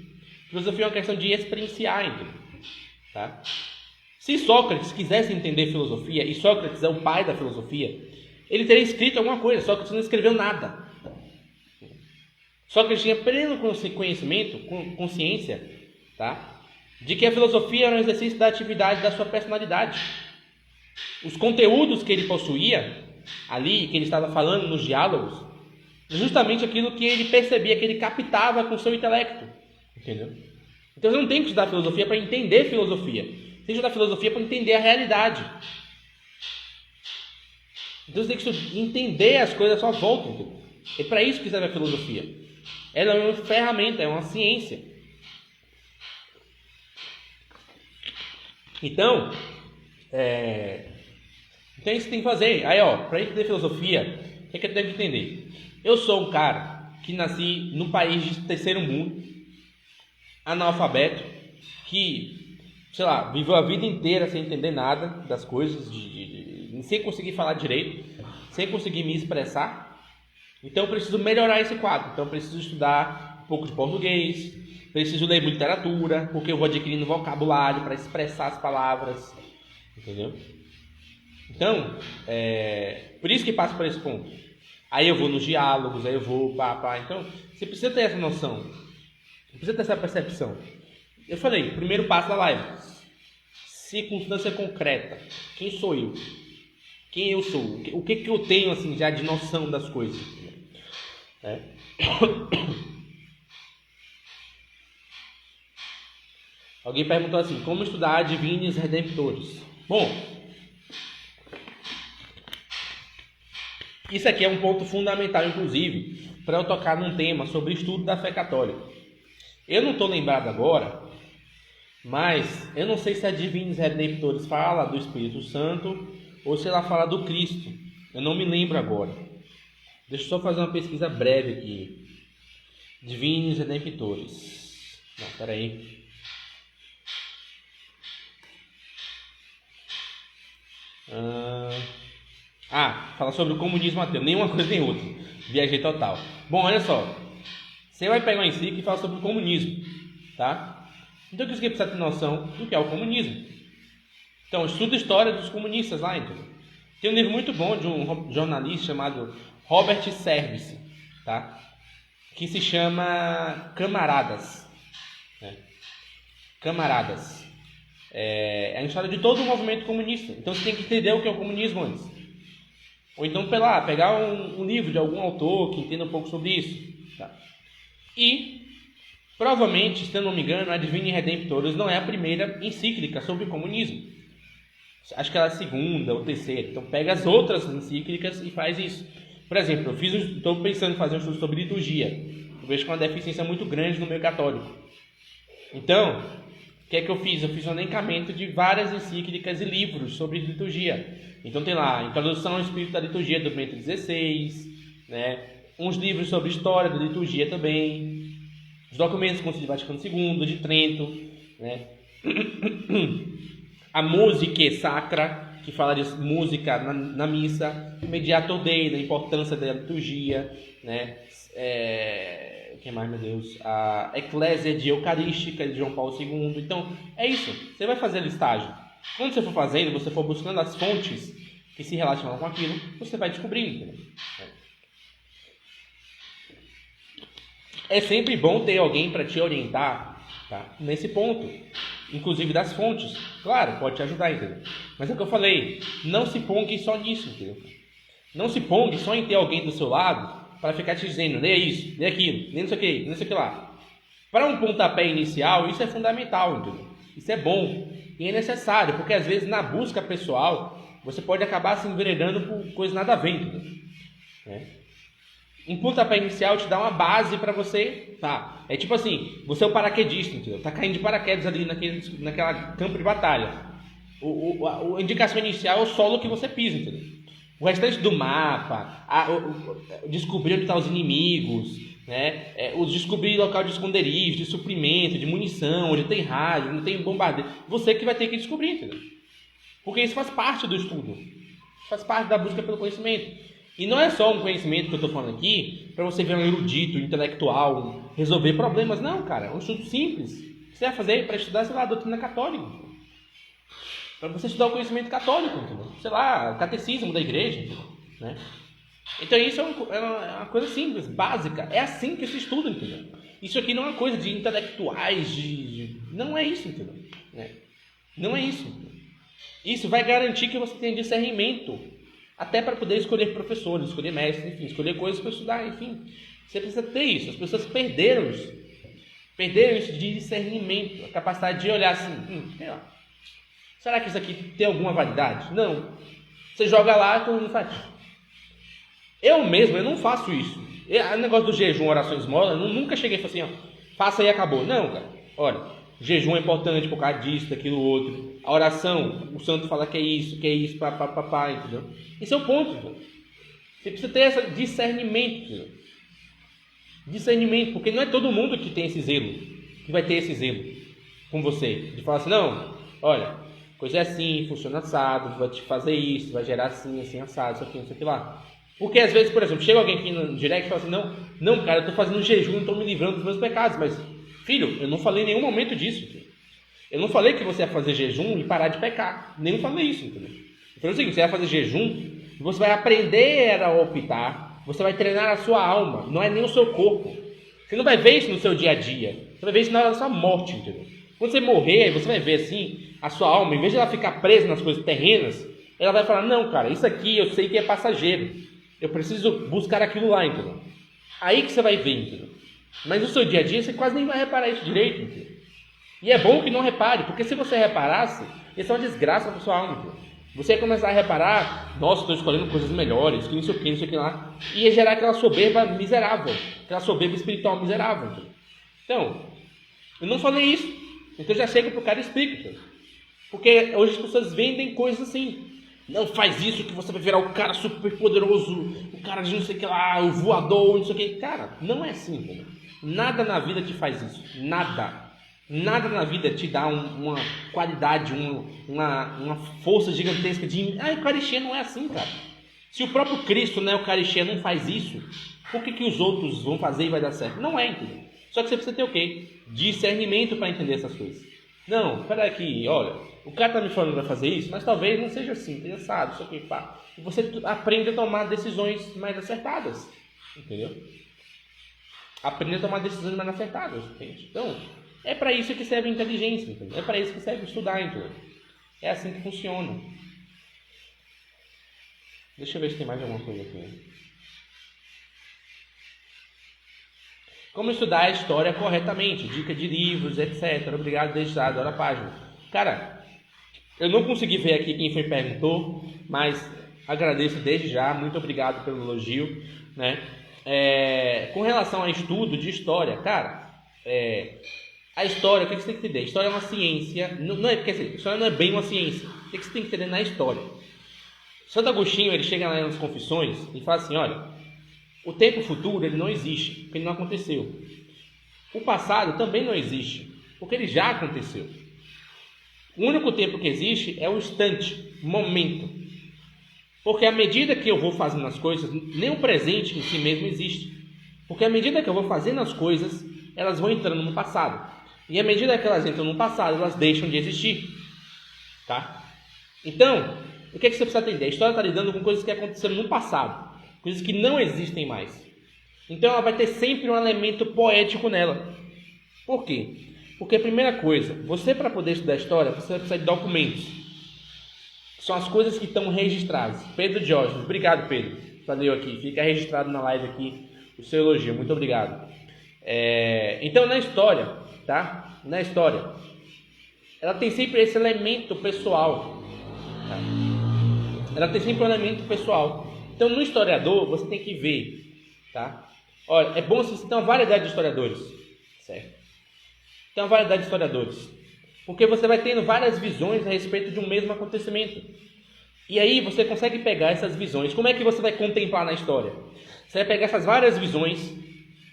Filosofia é uma questão de experienciar, entendeu? Tá? Se Sócrates quisesse entender filosofia, e Sócrates é o pai da filosofia, ele teria escrito alguma coisa. Sócrates não escreveu nada. Sócrates tinha pleno conhecimento, consciência, tá? De que a filosofia era um exercício da atividade da sua personalidade. Os conteúdos que ele possuía ali, que ele estava falando nos diálogos, justamente aquilo que ele percebia, que ele captava com o seu intelecto. Entendeu? Então você não tem que estudar filosofia para entender filosofia. Você tem que estudar filosofia para entender a realidade. Então você tem que entender as coisas à sua volta. Entendeu? É para isso que serve a filosofia. Ela é uma ferramenta, é uma ciência. Então, então isso tem que fazer. Aí, ó, para entender filosofia, o que é que eu tenho que entender? Eu sou um cara que nasci num país de terceiro mundo, analfabeto, que, sei lá, viveu a vida inteira sem entender nada das coisas, sem conseguir falar direito, sem conseguir me expressar. Então eu preciso melhorar esse quadro. Então eu preciso estudar um pouco de português, preciso ler muita literatura, porque eu vou adquirindo vocabulário para expressar as palavras, entendeu? Então, por isso que passa por esse ponto. Aí eu vou nos diálogos, aí eu vou Então, você precisa ter essa noção, você precisa ter essa percepção. Eu falei, primeiro passo da live, circunstância concreta. Quem sou eu? Quem eu sou? O que eu tenho assim já de noção das coisas? Alguém perguntou assim, como estudar Divines Redemptores? Bom, isso aqui é um ponto fundamental, inclusive, para eu tocar num tema sobre estudo da fé católica. Eu não estou lembrado agora, mas eu não sei se a Divines Redemptores fala do Espírito Santo ou se ela fala do Cristo. Eu não me lembro agora. Deixa eu só fazer uma pesquisa breve aqui. Divines Redemptores. Não, peraí. Fala sobre o comunismo ateu. Nenhuma coisa nem outra. Viajei total. Bom, olha só. Você vai pegar uma encíclica e falar sobre o comunismo. Tá? Então, o que você precisa ter noção do que é o comunismo. Então, estuda a história dos comunistas lá. Então. Tem um livro muito bom de um jornalista chamado Robert Service. Tá? Que se chama Camaradas. Camaradas. É a história de todo o movimento comunista. Então você tem que entender o que é o comunismo antes. Ou então, pegar um livro de algum autor que entenda um pouco sobre isso. Tá? E, provavelmente, se eu não me engano, a Divine Redemptores não é a primeira encíclica sobre o comunismo. Acho que ela é a segunda ou terceira. Então pega as outras encíclicas e faz isso. Por exemplo, eu estou pensando em fazer um estudo sobre liturgia. Eu vejo que é uma deficiência muito grande no meio católico. Então, o que é que eu fiz? Eu fiz um elencamento de várias encíclicas e livros sobre liturgia. Então tem lá, Introdução ao Espírito da Liturgia do Bento XVI, né? Uns livros sobre história da liturgia também, os documentos do Concílio Vaticano II, de Trento, né? A Música Sacra, que fala de música na missa, o Mediator Dei, da importância da liturgia, né? Que mais, meu Deus? A Eclésia de Eucarística de João Paulo II. Então, é isso. Você vai fazer a listagem. Quando você for fazendo, você for buscando as fontes que se relacionam com aquilo, você vai descobrindo. É sempre bom ter alguém para te orientar, tá? Nesse ponto. Inclusive das fontes. Claro, pode te ajudar, entendeu? Mas é o que eu falei. Não se pongue só nisso, entendeu? Não se pongue só em ter alguém do seu lado para ficar te dizendo, lê isso, lê aquilo, lê não sei o que, não sei o que lá. Para um pontapé inicial, isso é fundamental, entendeu? Isso é bom e é necessário, porque às vezes na busca pessoal, você pode acabar se enveredando por coisas nada a ver, entendeu? Um pontapé inicial te dá uma base para você, tá? É tipo assim, você é o paraquedista, entendeu? Tá caindo de paraquedas ali naquela campo de batalha. A indicação inicial é o solo que você pisa, entendeu? O restante do mapa, descobrir onde estão os inimigos, né? Descobrir local de esconderijo, de suprimento, de munição, onde tem rádio, onde tem bombardeio. Você que vai ter que descobrir, entendeu? Porque isso faz parte do estudo, faz parte da busca pelo conhecimento. E não é só um conhecimento que eu estou falando aqui para você ver um erudito, intelectual, resolver problemas. Não, cara, é um estudo simples que você vai fazer para estudar, sei lá, a doutrina católica. Para você estudar o conhecimento católico, entendeu? Sei lá, o catecismo da igreja, né? Então isso é uma coisa simples, básica. É assim que se estuda, entendeu? Isso aqui não é uma coisa de intelectuais, não é isso, entendeu? Não é isso. Isso vai garantir que você tenha discernimento, até para poder escolher professores, escolher mestres, enfim, escolher coisas para estudar, enfim. Você precisa ter isso. As pessoas perderam isso. Perderam isso de discernimento, a capacidade de olhar assim, sei lá. Será que isso aqui tem alguma validade? Não. Você joga lá e todo mundo faz. Eu não faço isso. O negócio do jejum, orações, esmola, eu nunca cheguei e falei assim, faça e acabou. Não, cara. Olha, jejum é importante por causa disso, daquilo, outro. A oração, o santo fala que é isso, entendeu? Esse é o ponto, entendeu? Você precisa ter esse discernimento, entendeu? Discernimento, porque não é todo mundo que tem esse zelo, que vai ter esse zelo com você. De falar assim, não, olha, coisa é assim, funciona assado, vai te fazer isso, vai gerar assim, assim, assado, isso aqui, não sei o que lá. Porque às vezes, por exemplo, chega alguém aqui no direct e fala assim, não, cara, eu tô fazendo jejum, eu tô me livrando dos meus pecados. Mas, filho, eu não falei em nenhum momento disso. Filho. Eu não falei que você ia fazer jejum e parar de pecar. Nem falei isso, entendeu? Eu falei o seguinte, você vai fazer jejum e você vai aprender a optar, você vai treinar a sua alma, não é nem o seu corpo. Você não vai ver isso no seu dia a dia. Você vai ver isso na hora da sua morte, entendeu? Quando você morrer, você vai ver assim, a sua alma, em vez de ela ficar presa nas coisas terrenas, ela vai falar, não, cara, isso aqui eu sei que é passageiro. Eu preciso buscar aquilo lá, entendeu? Aí que você vai ver, entendeu? Mas no seu dia a dia, você quase nem vai reparar isso direito, entendeu? E é bom que não repare, porque se você reparasse, isso é uma desgraça para a sua alma, entendeu? Você ia começar a reparar, nossa, estou escolhendo coisas melhores, que não sei o que lá, e ia gerar aquela soberba miserável, aquela soberba espiritual miserável. Entendeu? Então, eu não falei isso, então já chega para o cara e explica. Entendeu? Porque hoje as pessoas vendem coisas assim. Não faz isso que você vai virar o cara super poderoso, o cara de não sei o que lá, o voador, não sei o que. Cara, não é assim. Entendeu? Nada na vida te faz isso. Nada. Nada na vida te dá uma qualidade, uma força gigantesca de... a Eucaristia não é assim, cara. Se o próprio Cristo na Eucaristia não faz isso, por que os outros vão fazer e vai dar certo? Não é, entendeu? Só que você precisa ter o quê? Discernimento para entender essas coisas. Não, peraí aqui, olha, o cara tá me falando que vai fazer isso, mas talvez não seja assim, interessado, isso aqui, pá. E você aprende a tomar decisões mais acertadas, entendeu? Aprende a tomar decisões mais acertadas, entende? Então... é para isso que serve a inteligência, entendeu? É para isso que serve estudar, entendeu? É assim que funciona. Deixa eu ver se tem mais alguma coisa aqui. Como estudar a história corretamente, dica de livros, etc. Obrigado, deixar, adoro a página. Cara, eu não consegui ver aqui quem foi que perguntou, mas agradeço desde já, muito obrigado pelo elogio, né? Com relação a estudo de história, cara, a história, o que você tem que entender? A história é uma ciência, não é, quer dizer, a história não é bem uma ciência. O que você tem que entender na história? Santo Agostinho, ele chega lá nas Confissões e fala assim, olha, o tempo futuro ele não existe, porque ele não aconteceu. O passado também não existe, porque ele já aconteceu. O único tempo que existe é o instante, o momento. Porque à medida que eu vou fazendo as coisas, nem o presente em si mesmo existe. Porque à medida que eu vou fazendo as coisas, elas vão entrando no passado. E à medida que elas entram no passado, elas deixam de existir. Tá? Então, o que você precisa entender? A história está lidando com coisas que aconteceram no passado. Coisas que não existem mais. Então ela vai ter sempre um elemento poético nela. Por quê? Porque a primeira coisa, você para poder estudar história, você vai precisar de documentos. São as coisas que estão registradas. Pedro Diógenes, obrigado Pedro. Valeu aqui, fica registrado na live aqui o seu elogio, muito obrigado. Então na história, tá? Na história, ela tem sempre esse elemento pessoal. Tá? Ela tem sempre um elemento pessoal. Então no historiador você tem que ver, tá? Olha, é bom se você tem uma variedade de historiadores, certo? Tem uma variedade de historiadores, porque você vai tendo várias visões a respeito de um mesmo acontecimento. E aí você consegue pegar essas visões. Como é que você vai contemplar na história? Você vai pegar essas várias visões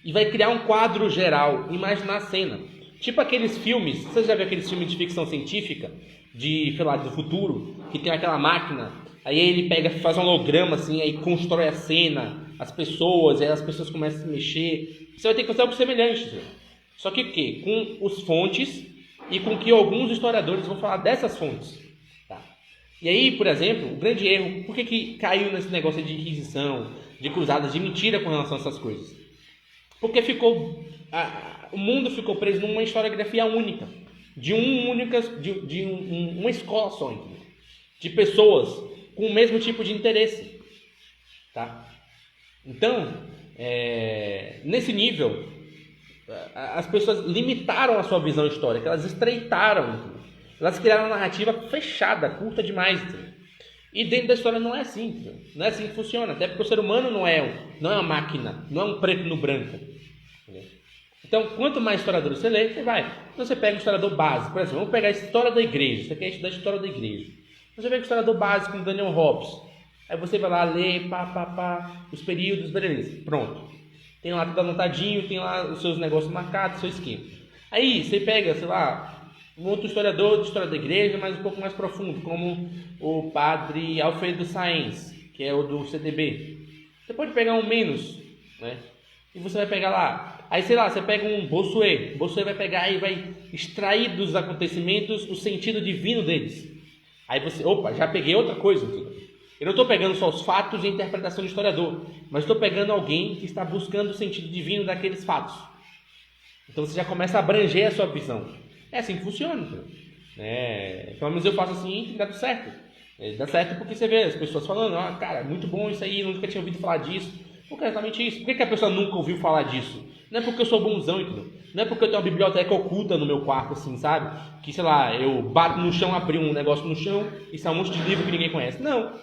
e vai criar um quadro geral, imaginar a cena. Tipo aqueles filmes, você já viu aqueles filmes de ficção científica, de, sei lá, do futuro, que tem aquela máquina, aí ele pega, faz um holograma assim, aí constrói a cena, as pessoas, aí as pessoas começam a se mexer. Você vai ter que fazer algo semelhante. Só que o quê? Com os fontes e com que alguns historiadores vão falar dessas fontes. Tá? E aí, por exemplo, o grande erro, por que caiu nesse negócio de Inquisição, de cruzadas, de mentira com relação a essas coisas? Porque o mundo ficou preso numa historiografia única, de uma escola só, entendeu? De pessoas com o mesmo tipo de interesse. Tá? Então, nesse nível, as pessoas limitaram a sua visão histórica, elas estreitaram, entendeu? Elas criaram uma narrativa fechada, curta demais. Entendeu? E dentro da história não é assim, entendeu? Não é assim que funciona, até porque o ser humano não é uma máquina, não é um preto no branco. Entendeu? Então, quanto mais historiadores você lê, você vai. Então, você pega um historiador básico, por exemplo, vamos pegar a história da igreja, você quer estudar a história da igreja. Você pega o historiador básico como Daniel Hobbes, aí você vai lá ler, os períodos, beleza, pronto. Tem lá tudo anotadinho, tem lá os seus negócios marcados, seu esquema. Aí você pega, sei lá, um outro historiador de história da igreja, mas um pouco mais profundo, como o padre Alfredo Sáenz, que é o do CDB. Você pode pegar um menos, né? E você vai pegar lá. Aí, sei lá, você pega um Bossuet. Bossuet vai pegar e vai extrair dos acontecimentos o sentido divino deles. Aí você, opa, já peguei outra coisa. Entendeu? Eu não estou pegando só os fatos e a interpretação do historiador, mas estou pegando alguém que está buscando o sentido divino daqueles fatos. Então você já começa a abranger a sua visão. É assim que funciona. Entendeu? Pelo menos eu faço assim e tem dado certo. Dá certo porque você vê as pessoas falando, cara, muito bom isso aí, nunca tinha ouvido falar disso. Por que exatamente isso? Por que a pessoa nunca ouviu falar disso? Não é porque eu sou bonzão, entendeu? Não é porque eu tenho uma biblioteca oculta no meu quarto, assim, sabe? Que, sei lá, eu bato no chão, abri um negócio no chão e sai um monte de livro que ninguém conhece. Não.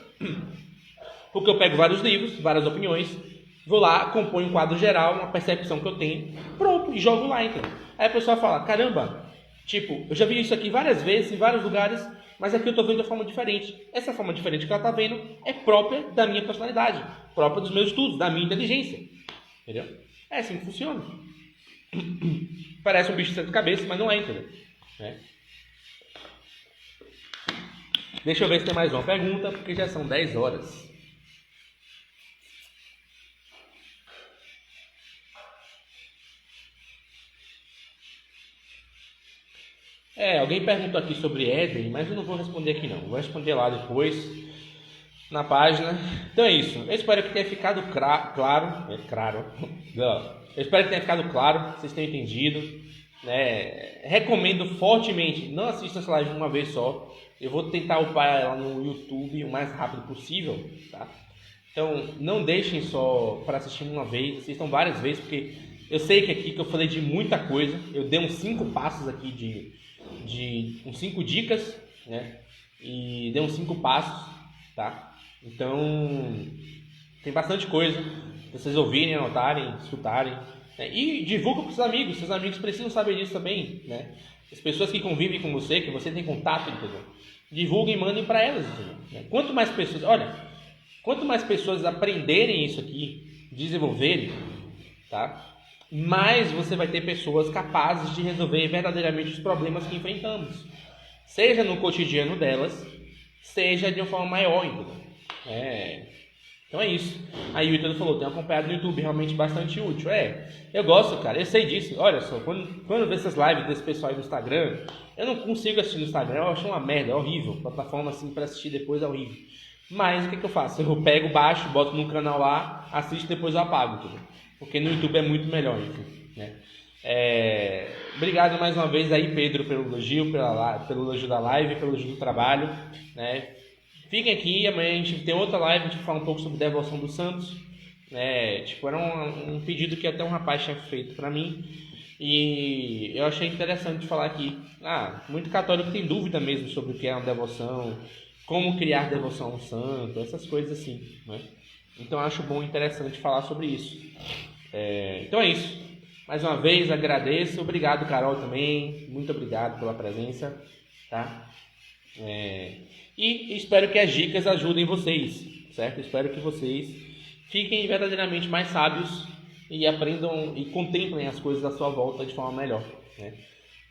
Porque eu pego vários livros, várias opiniões, vou lá, componho um quadro geral, uma percepção que eu tenho, pronto, e jogo lá, entendeu? Aí a pessoa fala, caramba, tipo, eu já vi isso aqui várias vezes, em vários lugares, mas aqui eu estou vendo de forma diferente. Essa forma diferente que ela está vendo é própria da minha personalidade, própria dos meus estudos, da minha inteligência. Entendeu? É assim que funciona. Parece um bicho de sete cabeças, mas não é, entendeu? Deixa eu ver se tem mais uma pergunta, porque já são 10 horas. Alguém perguntou aqui sobre Éden, mas eu não vou responder aqui não. Vou responder lá depois, na página. Então é isso. Eu espero que tenha ficado claro. Eu espero que tenha ficado claro, vocês tenham entendido. Recomendo fortemente, não assista essa live uma vez só. Eu vou tentar upar ela no YouTube o mais rápido possível, tá? Então não deixem só para assistir uma vez, assistam várias vezes, porque eu sei que aqui que eu falei de muita coisa. Eu dei uns 5 passos aqui de uns 5 dicas, né? E dei uns 5 passos, tá? Então tem bastante coisa pra vocês ouvirem, anotarem, escutarem, né? E divulga para seus amigos precisam saber disso também, né? As pessoas que convivem com você, que você tem contato, entendeu? Divulguem e mandem para elas, entendeu? Quanto mais pessoas aprenderem isso aqui, desenvolverem, tá? Mais você vai ter pessoas capazes de resolver verdadeiramente os problemas que enfrentamos, seja no cotidiano delas, seja de uma forma maior, entendeu? Então é isso. Aí o Ítalo falou, tenho acompanhado no YouTube, realmente bastante útil. Eu gosto, cara, eu sei disso. Olha só, quando eu vejo essas lives desse pessoal aí no Instagram, eu não consigo assistir no Instagram, eu acho uma merda, é horrível. Plataforma assim para assistir depois é horrível. Mas o que eu faço? Eu pego, baixo, boto num canal lá, assisto, depois eu apago, entendeu? Porque no YouTube é muito melhor, enfim, né? Obrigado mais uma vez aí, Pedro, pelo elogio, pelo elogio da live, pelo elogio do trabalho, né? Fiquem aqui, amanhã a gente tem outra live, a gente vai falar um pouco sobre devoção dos santos, né? Era um pedido que até um rapaz tinha feito para mim e eu achei interessante falar aqui. Muito católico tem dúvida mesmo sobre o que é uma devoção, como criar devoção a um santo, essas coisas assim, né? Então eu acho bom e interessante falar sobre isso. Então é isso. Mais uma vez agradeço. Obrigado, Carol, também. Muito obrigado pela presença. Tá? E espero que as dicas ajudem vocês. Certo? Espero que vocês fiquem verdadeiramente mais sábios e aprendam e contemplem as coisas à sua volta de forma melhor. Né?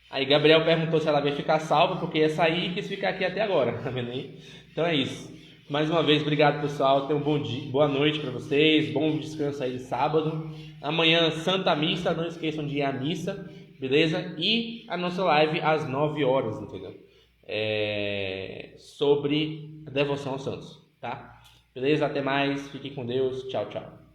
Aí Gabriel perguntou se ela vai ficar salva, porque ia sair e quis ficar aqui até agora. Tá vendo aí? Então é isso. Mais uma vez, obrigado, pessoal. Tenham um bom dia, boa noite para vocês. Bom descanso aí de sábado. Amanhã, Santa Missa. Não esqueçam de ir à missa, beleza? E a nossa live às 9 horas, entendeu? Sobre a devoção aos santos, tá? Beleza? Até mais. Fiquem com Deus. Tchau, tchau.